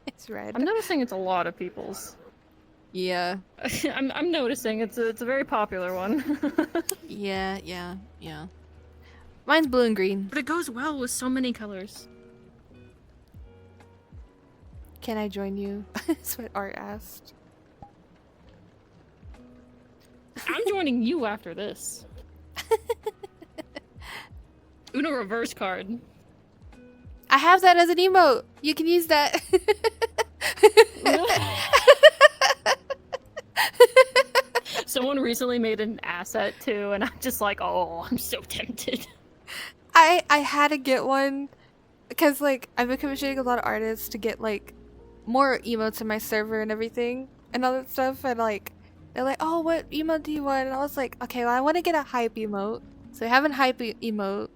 [SPEAKER 2] It's red.
[SPEAKER 1] I'm noticing it's a lot of people's.
[SPEAKER 2] Yeah.
[SPEAKER 1] I'm noticing it's a very popular one.
[SPEAKER 2] Yeah. Mine's blue and green.
[SPEAKER 1] But it goes well with so many colors.
[SPEAKER 2] Can I join you? That's what Art asked.
[SPEAKER 1] I'm joining you after this. Uno reverse card.
[SPEAKER 2] I have that as an emote. You can use that.
[SPEAKER 1] Someone recently made an asset too, and I'm just like, oh, I'm so tempted.
[SPEAKER 2] I had to get one because like I've been commissioning a lot of artists to get like more emotes in my server and everything and all that stuff, and like they're like, oh, what emote do you want? And I was like, okay, well, I want to get a hype emote, so I have a hype emote,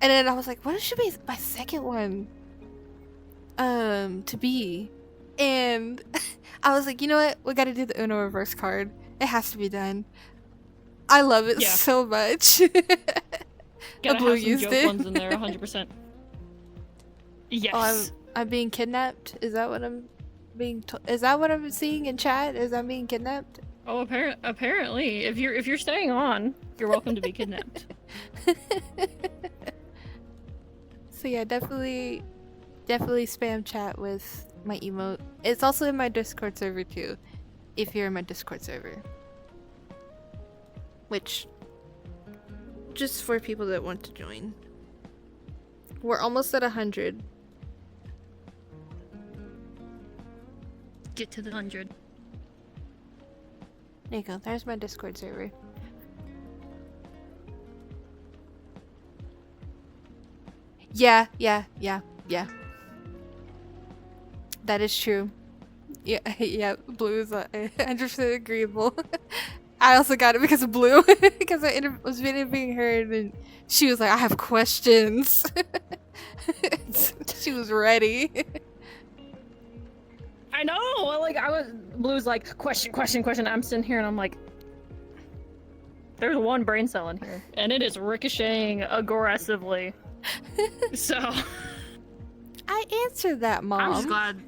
[SPEAKER 2] and then I was like, what should be my second one to be? And I was like, you know what, we gotta do the Uno reverse card. It has to be done. I love it so much.
[SPEAKER 1] Gotta
[SPEAKER 2] Blue
[SPEAKER 1] have some
[SPEAKER 2] used
[SPEAKER 1] joke
[SPEAKER 2] it.
[SPEAKER 1] ones in there, 100%. Yes.
[SPEAKER 2] Oh, I'm being kidnapped? Is that what I'm being is that what I'm seeing in chat? Is I'm being kidnapped?
[SPEAKER 1] Oh, apparently. If you're staying on, you're welcome to be kidnapped.
[SPEAKER 2] So yeah, definitely spam chat with my emote. It's also in my Discord server too, if you're in my Discord server. Which, just for people that want to join. We're almost at 100.
[SPEAKER 1] Get to the 100.
[SPEAKER 2] There you go. There's my Discord server. Yeah. That is true. Yeah, blue is 100% agreeable. I also got it because of Blue, because I was interviewing her and she was like, I have questions. She was ready.
[SPEAKER 1] I know. Like Blue's like question, question, question. I'm sitting here and I'm like, there's one brain cell in here, and it is ricocheting aggressively. So
[SPEAKER 2] I answered that, Mom.
[SPEAKER 1] I'm just glad.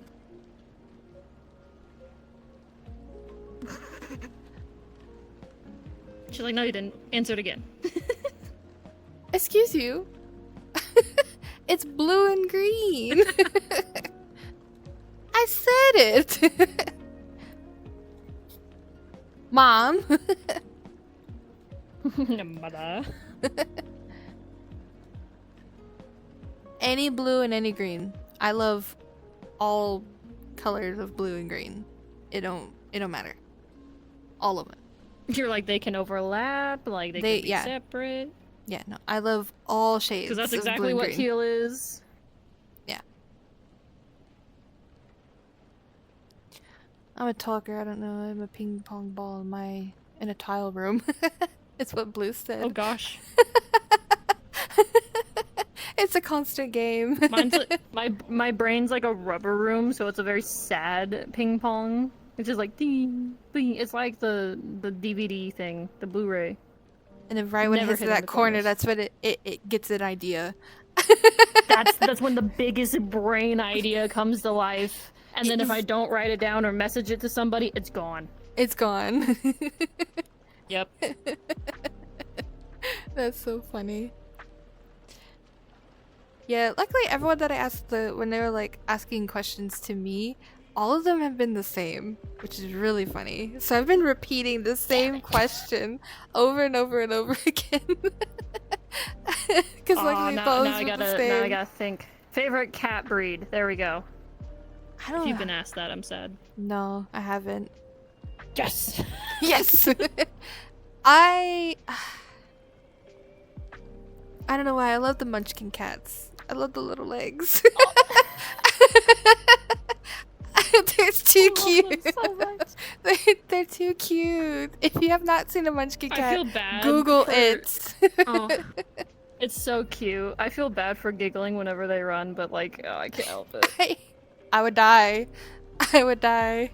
[SPEAKER 1] She's like, no, you didn't. Answer it again.
[SPEAKER 2] Excuse you. It's blue and green. I said it. Mom.
[SPEAKER 1] Mother.
[SPEAKER 2] Any blue and any green. I love all colors of blue and green. It don't matter. All of them.
[SPEAKER 1] You're like, they can overlap, like they can be separate.
[SPEAKER 2] Yeah, no, I love all shades.
[SPEAKER 1] Because that's
[SPEAKER 2] of
[SPEAKER 1] exactly
[SPEAKER 2] blue and
[SPEAKER 1] what
[SPEAKER 2] green.
[SPEAKER 1] teal is.
[SPEAKER 2] Yeah. I'm a talker. I don't know. I'm a ping pong ball in a tile room. It's what Blue said.
[SPEAKER 1] Oh gosh.
[SPEAKER 2] It's a constant game.
[SPEAKER 1] Mine's my brain's like a rubber room, so it's a very sad ping pong. It's just like ding, ding. It's like the DVD thing, the Blu-ray.
[SPEAKER 2] And then right when it
[SPEAKER 1] Never
[SPEAKER 2] hits
[SPEAKER 1] hit
[SPEAKER 2] that
[SPEAKER 1] the
[SPEAKER 2] corner,
[SPEAKER 1] corners.
[SPEAKER 2] that's when it gets an idea.
[SPEAKER 1] That's when the biggest brain idea comes to life. And then if I don't write it down or message it to somebody, it's gone.
[SPEAKER 2] It's gone.
[SPEAKER 1] Yep.
[SPEAKER 2] That's so funny. Yeah, luckily everyone that I asked when they were like asking questions to me, all of them have been the same, which is really funny. So I've been repeating the same question over and over and over again. Because luckily those were the same.
[SPEAKER 1] Now I gotta think. Favorite cat breed. There we go.
[SPEAKER 2] I don't
[SPEAKER 1] If you've been asked that, I'm sad.
[SPEAKER 2] No, I haven't.
[SPEAKER 1] Yes.
[SPEAKER 2] Yes. I don't know why. I love the Munchkin cats. I love the little legs. They're too cute.
[SPEAKER 1] So much.
[SPEAKER 2] They're too cute. If you have not seen a Munchkin
[SPEAKER 1] I
[SPEAKER 2] cat,
[SPEAKER 1] feel bad
[SPEAKER 2] Google
[SPEAKER 1] for-
[SPEAKER 2] it.
[SPEAKER 1] Oh, it's so cute. I feel bad for giggling whenever they run, but like, oh, I can't help it.
[SPEAKER 2] I would die. I would die.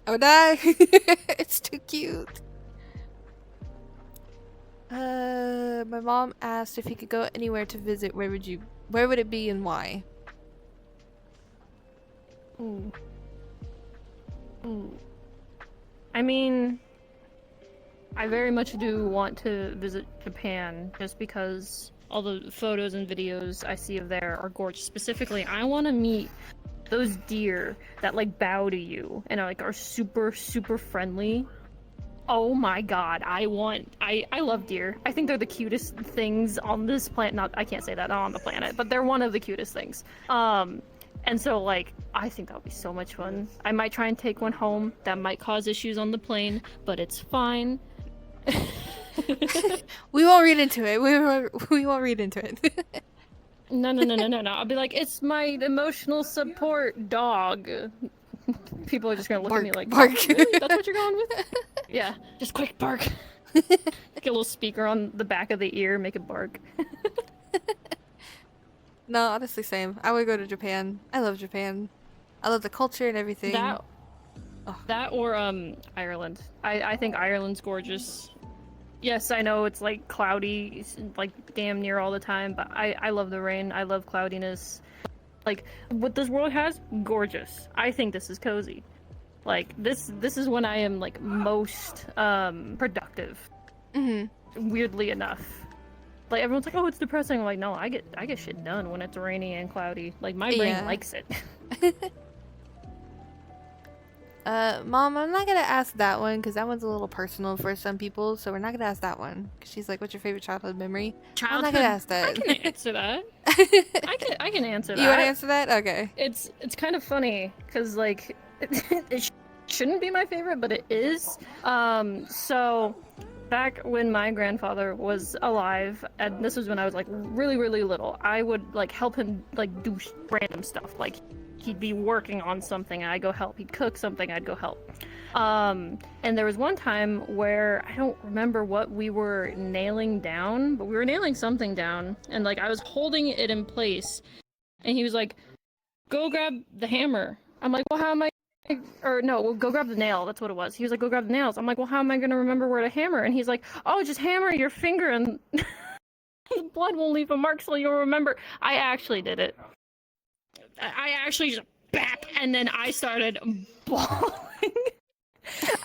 [SPEAKER 2] I would die. It's too cute. My mom asked if you could go anywhere to visit. Where would it be and why?
[SPEAKER 1] Ooh. Ooh. I mean, I very much do want to visit Japan just because all the photos and videos I see of there are gorgeous. Specifically, I want to meet those deer that like bow to you and are super, super friendly. Oh my god, I love deer. I think they're the cutest things on this planet. I can't say that, not on the planet, but they're one of the cutest things. And so, like, I think that would be so much fun. I might try and take one home. That might cause issues on the plane, but it's fine.
[SPEAKER 2] We won't read into it. We won't read into it.
[SPEAKER 1] No. I'll be like, it's my emotional support dog. People are just gonna look at me like,
[SPEAKER 2] bark.
[SPEAKER 1] Really? That's what you're going with? Yeah, just quick bark. Get a little speaker on the back of the ear, make it bark.
[SPEAKER 2] No, honestly, same. I would go to Japan. I love Japan. I love the culture and everything.
[SPEAKER 1] That or Ireland. I think Ireland's gorgeous. Yes, I know it's like cloudy, like damn near all the time, but I love the rain. I love cloudiness. Like what this world has, gorgeous. I think this is cozy. Like this is when I am like most productive. Weirdly enough. Like everyone's like, oh, it's depressing. I'm like, no, I get shit done when it's rainy and cloudy. Like my brain likes it.
[SPEAKER 2] Mom, I'm not gonna ask that one because that one's a little personal for some people. So we're not gonna ask that one. Cause she's like, "What's your favorite childhood memory?" I'm not gonna ask that.
[SPEAKER 1] I can answer that. I can answer that.
[SPEAKER 2] You wanna answer that? Okay.
[SPEAKER 1] It's kind of funny because like it shouldn't be my favorite, but it is. So back when my grandfather was alive, and this was when I was like really, really little, I would like help him like do random stuff. Like he'd be working on something and I'd go help. He'd cook something, I'd go help. And there was one time where I don't remember what we were nailing down, but we were nailing something down, and like I was holding it in place, and he was like, "Go grab the hammer." I'm like, well, how am I? Or no, well, go grab the nail. That's what it was. He was like, go grab the nails. I'm like, well, how am I gonna remember where to hammer? And he's like, oh, just hammer your finger and the blood won't leave a mark so you'll remember. I actually did it. I actually just bap, and then I started bawling.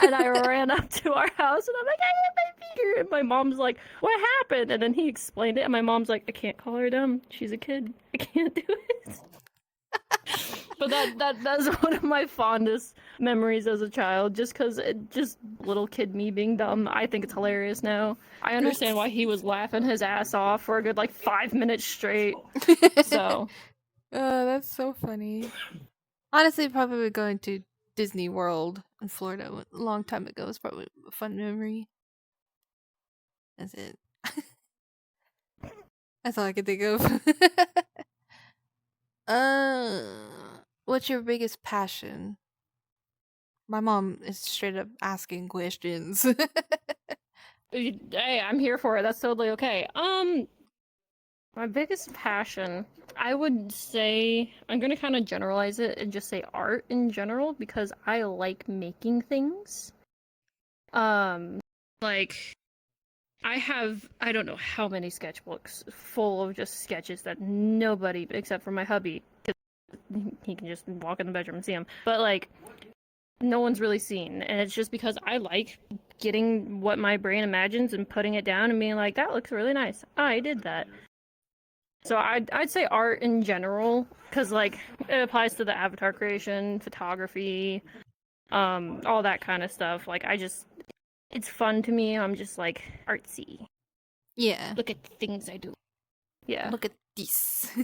[SPEAKER 1] And I ran up to our house, and I'm like, I hit my finger. And my mom's like, what happened? And then he explained it, and my mom's like, I can't call her dumb. She's a kid. I can't do it. But that's one of my fondest memories as a child, just because just little kid me being dumb. I think it's hilarious now. I understand why he was laughing his ass off for a good like 5 minutes straight. So
[SPEAKER 2] Oh, that's so funny. Honestly, probably going to Disney World in Florida a long time ago is probably a fun memory. That's it. That's all I can think of. What's your biggest passion? My mom is straight up asking questions.
[SPEAKER 1] hey, I'm here for it. That's totally okay. My biggest passion, I would say, I'm gonna kind of generalize it and just say art in general because I like making things. Like I don't know how many sketchbooks full of just sketches that nobody except for my hubby, 'cause he can just walk in the bedroom and see them. But like no one's really seen, and it's just because I like getting what my brain imagines and putting it down and being like, that looks really nice. I did that. So I'd say art in general, because like it applies to the avatar creation, photography, all that kind of stuff. Like it's fun to me. I'm just like artsy.
[SPEAKER 2] Yeah.
[SPEAKER 1] Look at the things I do. Yeah.
[SPEAKER 2] Look at this.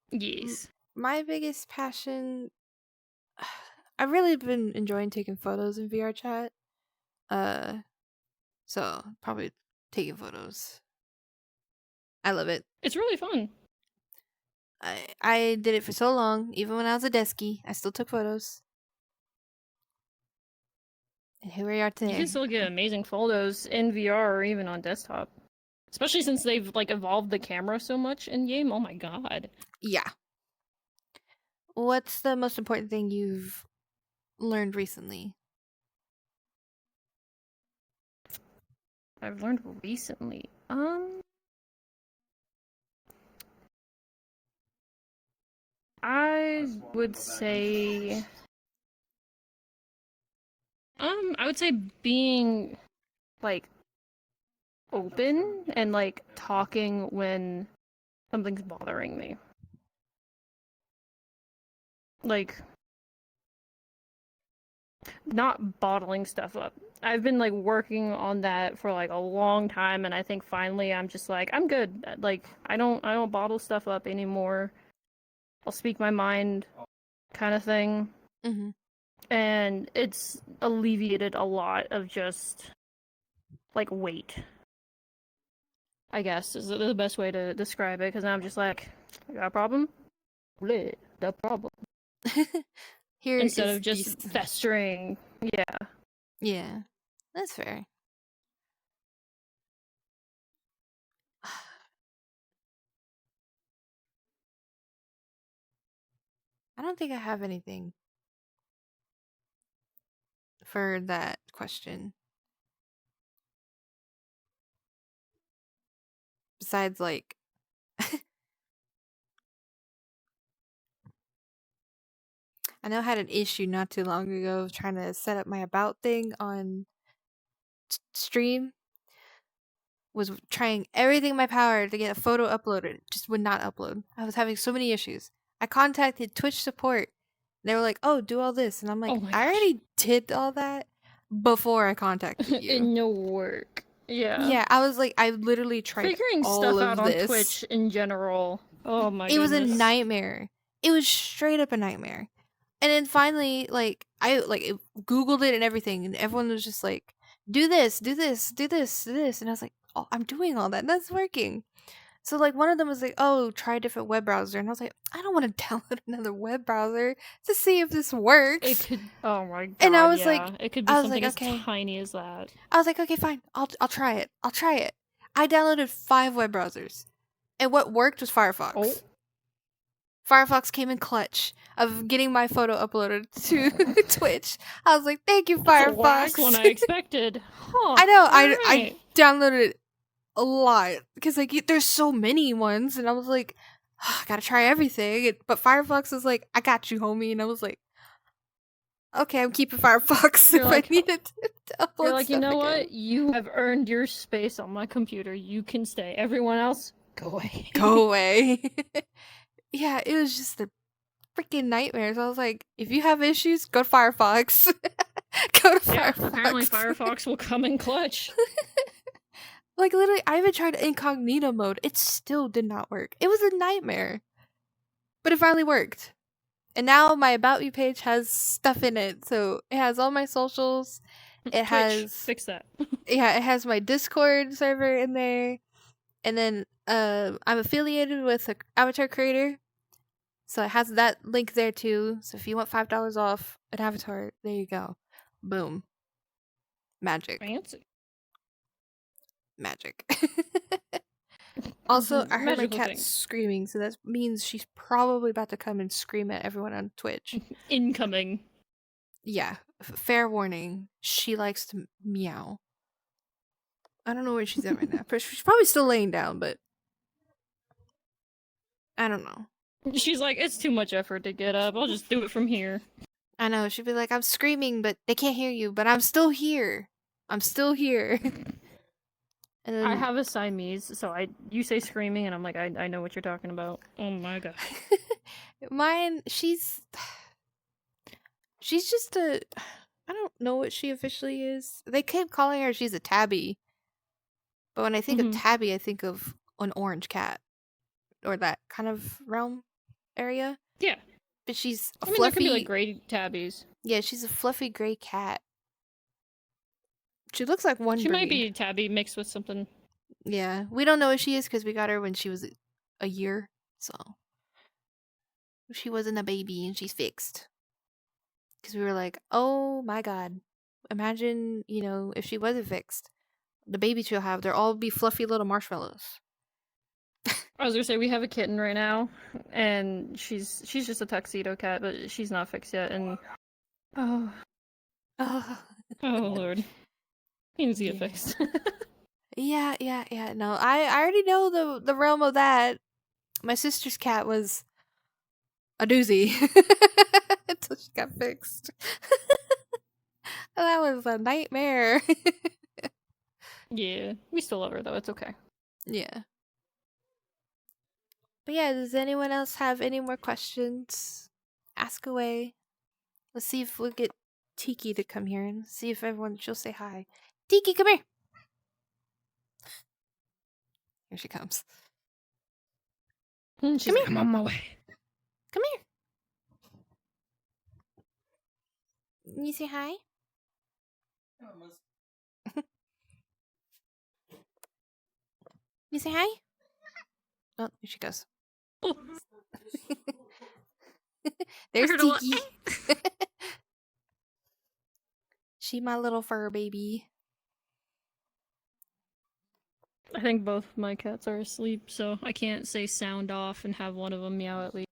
[SPEAKER 1] Yes.
[SPEAKER 2] My biggest passion, I've really been enjoying taking photos in VR chat. So probably taking photos. I love it.
[SPEAKER 1] It's really fun.
[SPEAKER 2] I did it for so long. Even when I was a deskie, I still took photos. And here we are
[SPEAKER 1] You
[SPEAKER 2] today.
[SPEAKER 1] can still get amazing photos in VR or even on desktop. Especially since they've like evolved the camera so much in game. Oh my god.
[SPEAKER 2] Yeah. What's the most important thing you've learned recently?
[SPEAKER 1] I've learned recently. I would say I would say being like open and like talking when something's bothering me. Like not bottling stuff up. I've been like working on that for like a long time, and I think finally I'm just like I'm good. Like I don't bottle stuff up anymore. I'll speak my mind kind of thing.
[SPEAKER 2] Mm-hmm.
[SPEAKER 1] And it's alleviated a lot of just like weight, I guess is the best way to describe it, because I'm just like, I got a problem? Bleh, the problem.
[SPEAKER 2] Here
[SPEAKER 1] Instead
[SPEAKER 2] is
[SPEAKER 1] of just
[SPEAKER 2] this.
[SPEAKER 1] festering. Yeah.
[SPEAKER 2] Yeah, that's fair. I don't think I have anything for that question. Besides, like, I know I had an issue not too long ago of trying to set up my about thing on stream. Was trying everything in my power to get a photo uploaded. Just would not upload. I was having so many issues. I contacted Twitch support. They were like, "Oh, do all this," and I'm like,
[SPEAKER 1] Oh my
[SPEAKER 2] "I
[SPEAKER 1] gosh.
[SPEAKER 2] already did all that before I contacted you."
[SPEAKER 1] In no work. Yeah.
[SPEAKER 2] Yeah, I was like, I literally tried
[SPEAKER 1] Figuring
[SPEAKER 2] all
[SPEAKER 1] stuff out
[SPEAKER 2] of
[SPEAKER 1] on
[SPEAKER 2] this.
[SPEAKER 1] Twitch in general. Oh my
[SPEAKER 2] It was a
[SPEAKER 1] goodness.
[SPEAKER 2] nightmare. It was straight up a nightmare. And then finally, like I Googled it and everything, and everyone was just like, "Do this, do this, do this, do this," and I was like, "Oh, I'm doing all that. That's working." So like one of them was like, "Oh, try a different web browser," and I was like, "I don't want to download another web browser to see if this works."
[SPEAKER 1] It could. Oh my god.
[SPEAKER 2] And I was
[SPEAKER 1] yeah.
[SPEAKER 2] like,
[SPEAKER 1] It could be
[SPEAKER 2] I was
[SPEAKER 1] something
[SPEAKER 2] like,
[SPEAKER 1] as
[SPEAKER 2] okay.
[SPEAKER 1] tiny as that.
[SPEAKER 2] I was like, okay, fine. I'll try it. I'll try it. I downloaded 5 web browsers, and what worked was Firefox.
[SPEAKER 1] Oh.
[SPEAKER 2] Firefox came in clutch. of getting my photo uploaded to Twitch. I was like, thank you,
[SPEAKER 1] That's the
[SPEAKER 2] Firefox.
[SPEAKER 1] last one I expected. Huh,
[SPEAKER 2] I know. I
[SPEAKER 1] alright.
[SPEAKER 2] downloaded it a lot because like there's so many ones, and I was like, I gotta try everything. But Firefox was like, I got you, homie, and I was like, okay, I'm keeping Firefox
[SPEAKER 1] You're
[SPEAKER 2] if
[SPEAKER 1] like-
[SPEAKER 2] I needed to upload
[SPEAKER 1] You're like, you
[SPEAKER 2] stuff
[SPEAKER 1] know
[SPEAKER 2] again.
[SPEAKER 1] what? You have earned your space on my computer. You can stay. Everyone else, go away.
[SPEAKER 2] Go away. Yeah, it was just a freaking nightmare. So I was like, if you have issues, go to Firefox. Go to
[SPEAKER 1] Yeah,
[SPEAKER 2] Firefox.
[SPEAKER 1] apparently Firefox will come in clutch.
[SPEAKER 2] Like literally, I even tried incognito mode. It still did not work. It was a nightmare. But it finally worked. And now my About You page has stuff in it. So it has all my socials. It
[SPEAKER 1] Twitch,
[SPEAKER 2] has
[SPEAKER 1] fix that.
[SPEAKER 2] yeah, it has my Discord server in there. And then I'm affiliated with an avatar creator. So it has that link there too. So if you want $5 off an avatar, there you go. Boom. Magic.
[SPEAKER 1] Fancy.
[SPEAKER 2] Magic. Also, I heard my
[SPEAKER 1] Magical
[SPEAKER 2] cat
[SPEAKER 1] things.
[SPEAKER 2] screaming, so that means she's probably about to come and scream at everyone on Twitch.
[SPEAKER 1] Incoming.
[SPEAKER 2] Yeah, fair warning. She likes to meow. I don't know where she's at right now. She's probably still laying down, but I don't know.
[SPEAKER 1] She's like, it's too much effort to get up. I'll just do it from here.
[SPEAKER 2] I know, she'd be like, I'm screaming, but they can't hear you, but I'm still here. I'm still here. And then
[SPEAKER 1] I have a Siamese, so you say screaming, and I'm like, I know what you're talking about. Oh my god.
[SPEAKER 2] mine, she's just a, I don't know what she officially is. They keep calling her she's a tabby. But when I think of
[SPEAKER 1] Mhm.
[SPEAKER 2] tabby, I think of an orange cat. Or that kind of realm area.
[SPEAKER 1] Yeah.
[SPEAKER 2] But she's a
[SPEAKER 1] I mean, there
[SPEAKER 2] fluffy...
[SPEAKER 1] could be like gray tabbies.
[SPEAKER 2] Yeah, she's a fluffy gray cat. She looks like one
[SPEAKER 1] She might
[SPEAKER 2] breed.
[SPEAKER 1] be tabby mixed with something.
[SPEAKER 2] Yeah, we don't know what she is because we got her when she was a year. So she wasn't a baby and she's fixed. Because we were like, oh my god. Imagine, if she wasn't fixed. The babies she'll have, they'll all be fluffy little marshmallows.
[SPEAKER 1] I was gonna say we have a kitten right now, and she's just a tuxedo cat, but she's not fixed yet. And oh
[SPEAKER 2] Oh.
[SPEAKER 1] lord, he needs to get
[SPEAKER 2] Yeah.
[SPEAKER 1] fixed.
[SPEAKER 2] Yeah. No, I already know the realm of that. My sister's cat was a doozy until she got fixed. That was a nightmare.
[SPEAKER 1] Yeah, we still love her though. It's okay.
[SPEAKER 2] Yeah. But yeah, does anyone else have any more questions? Ask away. Let's see if we'll get Tiki to come here and see if she'll say hi. Tiki, come here. Here she comes.
[SPEAKER 1] She's
[SPEAKER 2] Come
[SPEAKER 1] like,
[SPEAKER 2] here.
[SPEAKER 1] I'm on my way.
[SPEAKER 2] Come here. You say hi? You say hi? Oh, here she goes.
[SPEAKER 1] Oh,
[SPEAKER 2] There's
[SPEAKER 1] heard a lot.
[SPEAKER 2] Tiki. She my little fur baby.
[SPEAKER 1] I think both my cats are asleep, so I can't say sound off and have one of them meow at least.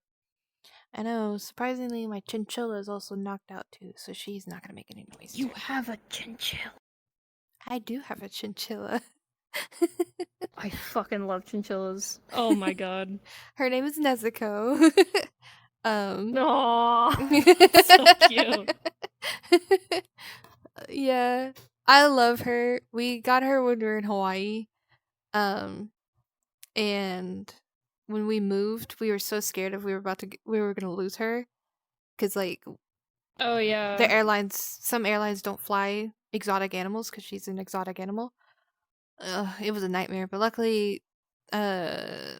[SPEAKER 2] I know, surprisingly, my chinchilla is also knocked out too, so she's not gonna make any noise.
[SPEAKER 1] You have a chinchilla.
[SPEAKER 2] I do have a chinchilla.
[SPEAKER 1] I fucking love chinchillas. Oh my god.
[SPEAKER 2] Her name is Nezuko.
[SPEAKER 1] Aww. So cute.
[SPEAKER 2] Yeah, I love her. We got her when we were in Hawaii. And when we moved, we were so scared we were gonna lose her, because like
[SPEAKER 1] Oh yeah.
[SPEAKER 2] some airlines don't fly exotic animals because she's an exotic animal. It was a nightmare, but luckily, I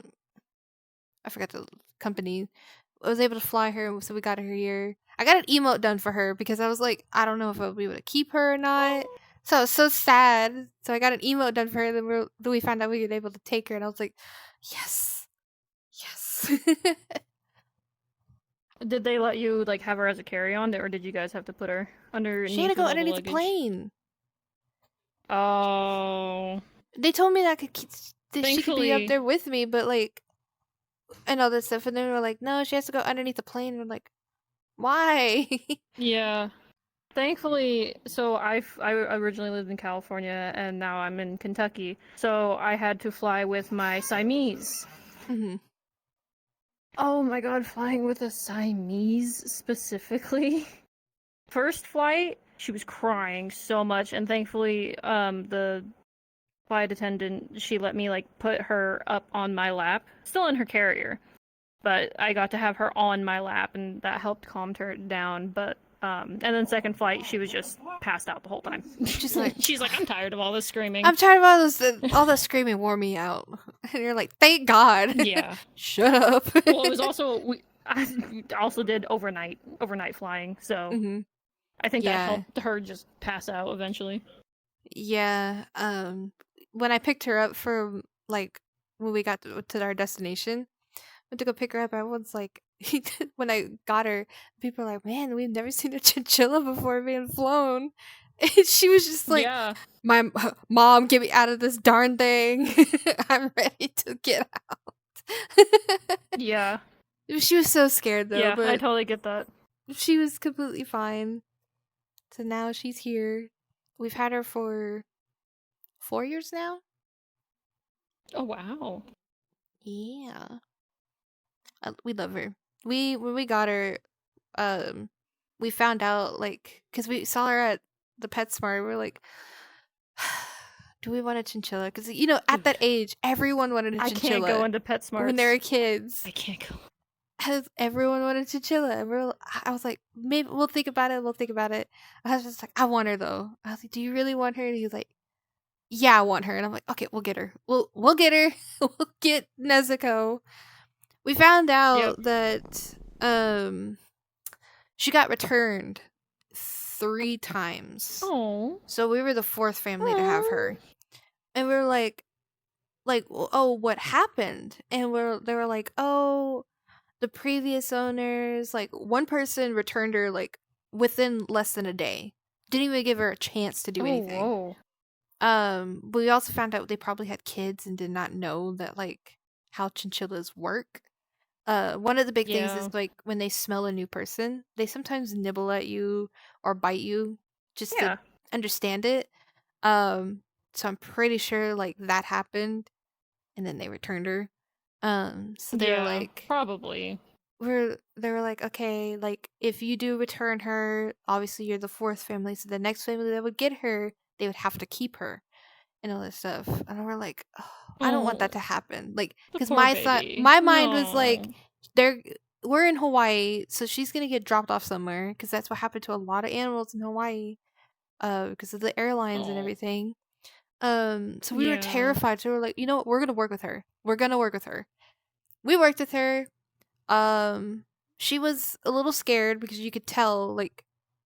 [SPEAKER 2] forgot the company. I was able to fly her, so we got her here. I got an emote done for her because I was like, I don't know if I'll be able to keep her or not. So I was so sad. So I got an emote done for her. Then we found out we were able to take her, and I was like, yes.
[SPEAKER 1] Did they let you like have her as a carry-on, or did you guys have to put her underneath?
[SPEAKER 2] She had to go
[SPEAKER 1] all
[SPEAKER 2] underneath the
[SPEAKER 1] luggage?
[SPEAKER 2] plane.
[SPEAKER 1] Oh.
[SPEAKER 2] They told me that she could be up
[SPEAKER 1] Thankfully-
[SPEAKER 2] there with me, but like, and all this stuff. And then we were like, no, she has to go underneath the plane. And we're like, Why?
[SPEAKER 1] Yeah. Thankfully, so I originally lived in California and now I'm in Kentucky. So I had to fly with my Siamese.
[SPEAKER 2] Mhm.
[SPEAKER 1] Oh my god, flying with a Siamese specifically. First flight, she was crying so much, and thankfully, the flight attendant, she let me like put her up on my lap, still in her carrier, but I got to have her on my lap, and that helped calm her down. But and then second flight, she was just passed out the whole time.
[SPEAKER 2] She's like,
[SPEAKER 1] She's like, I'm tired of all this screaming.
[SPEAKER 2] I'm tired of all this. All the screaming wore me out. And you're like, thank God.
[SPEAKER 1] Yeah.
[SPEAKER 2] Shut up.
[SPEAKER 1] Well, it was also I also did overnight flying, so
[SPEAKER 2] hmm
[SPEAKER 1] I think that
[SPEAKER 2] Yeah.
[SPEAKER 1] helped her just pass out eventually.
[SPEAKER 2] Yeah. When I picked her up for like when we got to our destination, went to go pick her up. Everyone's like, when I got her, people are like, "Man, we've never seen a chinchilla before being flown." And she was just like,
[SPEAKER 1] Yeah.
[SPEAKER 2] "My mom, get me out of this darn thing. I'm ready to get out."
[SPEAKER 1] Yeah.
[SPEAKER 2] She was so scared though,
[SPEAKER 1] Yeah, I
[SPEAKER 2] but
[SPEAKER 1] totally get that.
[SPEAKER 2] she was completely fine. So now she's here. We've had her for 4 years now.
[SPEAKER 1] Oh wow.
[SPEAKER 2] Yeah. We love her. We when we got her, um, we found out like because we saw her at the PetSmart. We're like, do we want a chinchilla? Because at that age, everyone wanted a
[SPEAKER 1] I can't go
[SPEAKER 2] chinchilla
[SPEAKER 1] into
[SPEAKER 2] when they were
[SPEAKER 1] PetSmarts.
[SPEAKER 2] kids.
[SPEAKER 1] I can't go.
[SPEAKER 2] Everyone wanted a chinchilla. And I was like, maybe we'll think about it. We'll think about it. I was just like, I want her though. I was like, do you really want her? And he was like, yeah, I want her. And I'm like, okay, we'll get her. We'll get her. We'll get Nezuko. We found
[SPEAKER 1] Yep.
[SPEAKER 2] out that she got returned 3 times.
[SPEAKER 1] Oh.
[SPEAKER 2] So we were the fourth family to have her. And we were like, oh, what happened? And they were like, oh, the previous owners, like one person returned her like within less than a day. Didn't even give her a chance to do anything.
[SPEAKER 1] Whoa.
[SPEAKER 2] But we also found out they probably had kids and did not know that like how chinchillas work. One of the big things
[SPEAKER 1] Yeah.
[SPEAKER 2] is like when they smell a new person, they sometimes nibble at you or bite you just to
[SPEAKER 1] Yeah.
[SPEAKER 2] understand it. So I'm pretty sure like that happened, and then they returned her. So they were
[SPEAKER 1] Yeah.
[SPEAKER 2] like,
[SPEAKER 1] Probably.
[SPEAKER 2] they were like, okay, like if you do return her, obviously you're the fourth family, so the next family that would get her, they would have to keep her and all this stuff. And we're like, oh, I don't want
[SPEAKER 1] Oh,
[SPEAKER 2] that to happen. Like,
[SPEAKER 1] the
[SPEAKER 2] because
[SPEAKER 1] poor baby.
[SPEAKER 2] my mind was like,
[SPEAKER 1] No.
[SPEAKER 2] we're in Hawaii, so she's gonna get dropped off somewhere because that's what happened to a lot of animals in Hawaii, because of the airlines and
[SPEAKER 1] Oh.
[SPEAKER 2] everything. So we were
[SPEAKER 1] Yeah.
[SPEAKER 2] terrified. So we were like, you know what? We're gonna work with her. We're gonna work with her. We worked with her. She was a little scared because you could tell, like,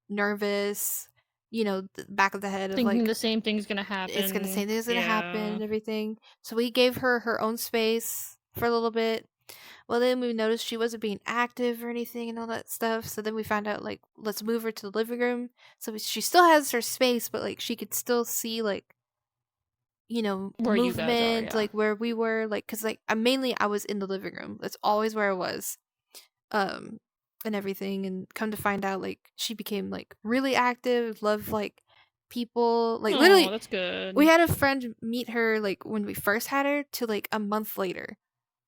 [SPEAKER 2] nervous. The back of the head of
[SPEAKER 1] Thinking
[SPEAKER 2] like
[SPEAKER 1] the same thing's gonna
[SPEAKER 2] it's gonna say
[SPEAKER 1] happen.
[SPEAKER 2] this is gonna happen
[SPEAKER 1] Yeah.
[SPEAKER 2] and everything. So we gave her her own space for a little bit. Well, then we noticed she wasn't being active or anything and all that stuff. So then we found out like let's move her to the living room. So she still has her space, but like she could still see like
[SPEAKER 1] Where you guys are,
[SPEAKER 2] movement,
[SPEAKER 1] yeah.
[SPEAKER 2] like where we were, like because like I was in the living room. That's always where I was, um, and everything. And come to find out, like she became like really active, loved like people, like
[SPEAKER 1] Oh,
[SPEAKER 2] literally.
[SPEAKER 1] that's good.
[SPEAKER 2] We had a friend meet her like when we first had her to like a month later,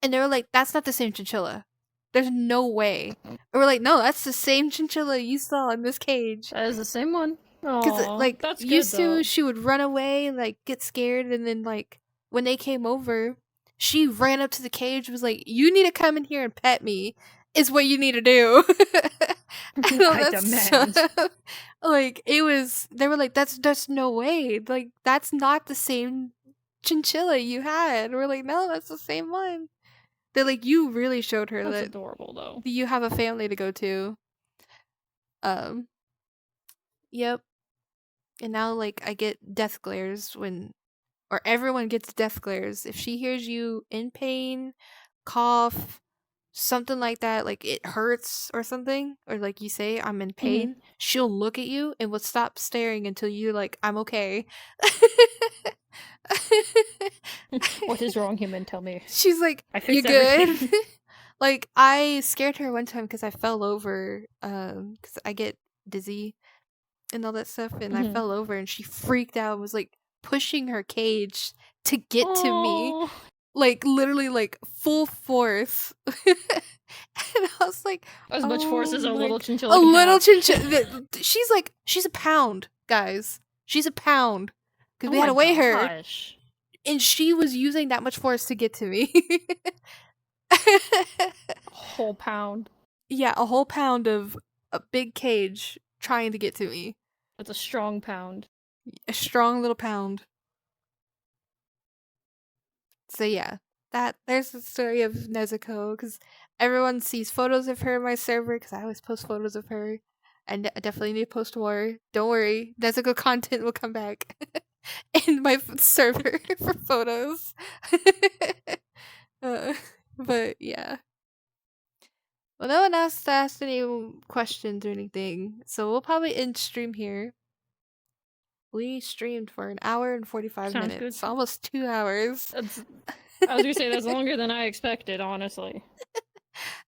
[SPEAKER 2] and they were like, "That's not the same chinchilla. There's no way." And we're like, "No, that's the same chinchilla you saw in this cage."
[SPEAKER 1] That is the same one.
[SPEAKER 2] Because
[SPEAKER 1] Oh,
[SPEAKER 2] like
[SPEAKER 1] that's good
[SPEAKER 2] used
[SPEAKER 1] though.
[SPEAKER 2] to, she would run away and like get scared, and then like when they came over, she ran up to the cage, was like, "You need to come in here and pet me. Is what you need to do." And all
[SPEAKER 1] I
[SPEAKER 2] that
[SPEAKER 1] demand.
[SPEAKER 2] stuff. Like it was, they were like, "That's no way. Like that's not the same chinchilla you had." We're like, "No, that's the same one." They're like, "You really showed her
[SPEAKER 1] That's
[SPEAKER 2] that
[SPEAKER 1] adorable though.
[SPEAKER 2] you have a family to go to." Um. Yep. And now, like, I get death glares or everyone gets death glares. If she hears you in pain, cough, something like that, like it hurts or something, or like you say, I'm in pain, she'll look at you and will stop staring until you're like, I'm okay.
[SPEAKER 1] What is wrong, human? Tell me.
[SPEAKER 2] She's like,
[SPEAKER 1] I
[SPEAKER 2] you
[SPEAKER 1] fix
[SPEAKER 2] good?
[SPEAKER 1] everything.
[SPEAKER 2] Like, I scared her one time because I fell over, because I get dizzy and all that stuff, and I
[SPEAKER 1] Mhm.
[SPEAKER 2] fell over, and she freaked out and was, like, pushing her cage to get to me,
[SPEAKER 1] Oh,
[SPEAKER 2] like, literally, like, full force. And I was like,
[SPEAKER 1] as much force
[SPEAKER 2] "Oh
[SPEAKER 1] as a
[SPEAKER 2] my
[SPEAKER 1] little
[SPEAKER 2] g—"
[SPEAKER 1] chinchilla
[SPEAKER 2] a
[SPEAKER 1] can
[SPEAKER 2] little
[SPEAKER 1] have.
[SPEAKER 2] chinchilla. She's a pound, guys. She's a pound. Because
[SPEAKER 1] Oh
[SPEAKER 2] we had
[SPEAKER 1] my
[SPEAKER 2] to weigh her,
[SPEAKER 1] gosh.
[SPEAKER 2] and she was using that much force to get to me.
[SPEAKER 1] Whole pound.
[SPEAKER 2] Yeah, a whole pound of a big cage trying to get to me.
[SPEAKER 1] That's a strong pound.
[SPEAKER 2] A strong little pound. So yeah, there's the story of Nezuko, because everyone sees photos of her in my server, because I always post photos of her. And I definitely need to post more. Don't worry, Nezuko content will come back in my server for photos. uh, but yeah. Well, no one else asked any questions or anything, so we'll probably end stream here. We streamed for an hour and 45
[SPEAKER 1] Sounds good.
[SPEAKER 2] minutes, almost 2 hours.
[SPEAKER 1] That's. I was gonna say that's longer than I expected, honestly.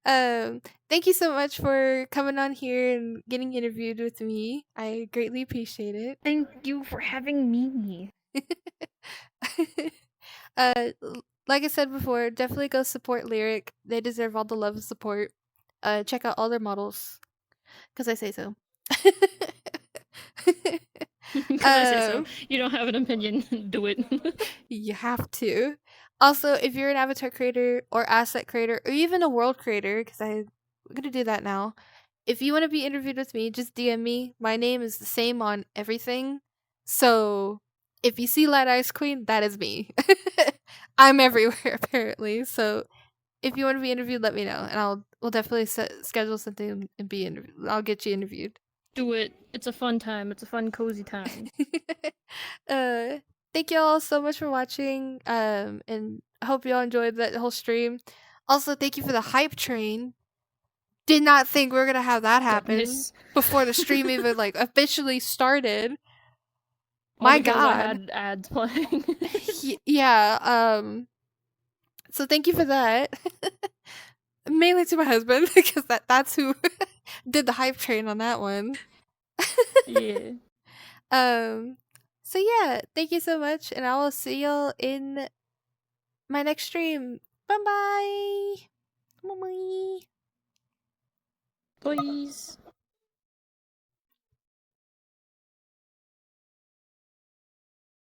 [SPEAKER 2] Thank you so much for coming on here and getting interviewed with me. I greatly appreciate it.
[SPEAKER 1] Thank you for having me.
[SPEAKER 2] Like I said before, definitely go support Lyric. They deserve all the love and support. Check out all their models, because I say so.
[SPEAKER 1] Because I say so. You don't have an opinion, do it.
[SPEAKER 2] You have to. Also, if you're an avatar creator or asset creator or even a world creator, because I'm gonna do that now. If you want to be interviewed with me, just DM me. My name is the same on everything. So if you see Light Ice Queen, that is me. I'm everywhere apparently. So if you want to be interviewed, let me know, and we'll definitely schedule something and be interviewed. I'll get you interviewed.
[SPEAKER 1] Do it. It's a fun time. It's a fun, cozy time.
[SPEAKER 2] uh, thank you all so much for watching. And I hope you all enjoyed that whole stream. Also, thank you for the hype train. Did not think we were gonna have that happen
[SPEAKER 1] Goodness.
[SPEAKER 2] before the stream even like officially started.
[SPEAKER 1] All
[SPEAKER 2] My
[SPEAKER 1] because I
[SPEAKER 2] God.
[SPEAKER 1] had ads playing.
[SPEAKER 2] Yeah. So thank you for that. Mainly to my husband, because that's who did the hype train on that one.
[SPEAKER 1] Yeah.
[SPEAKER 2] So yeah, thank you so much, and I will see y'all in my next stream. Bye bye. Bye bye.
[SPEAKER 1] Please.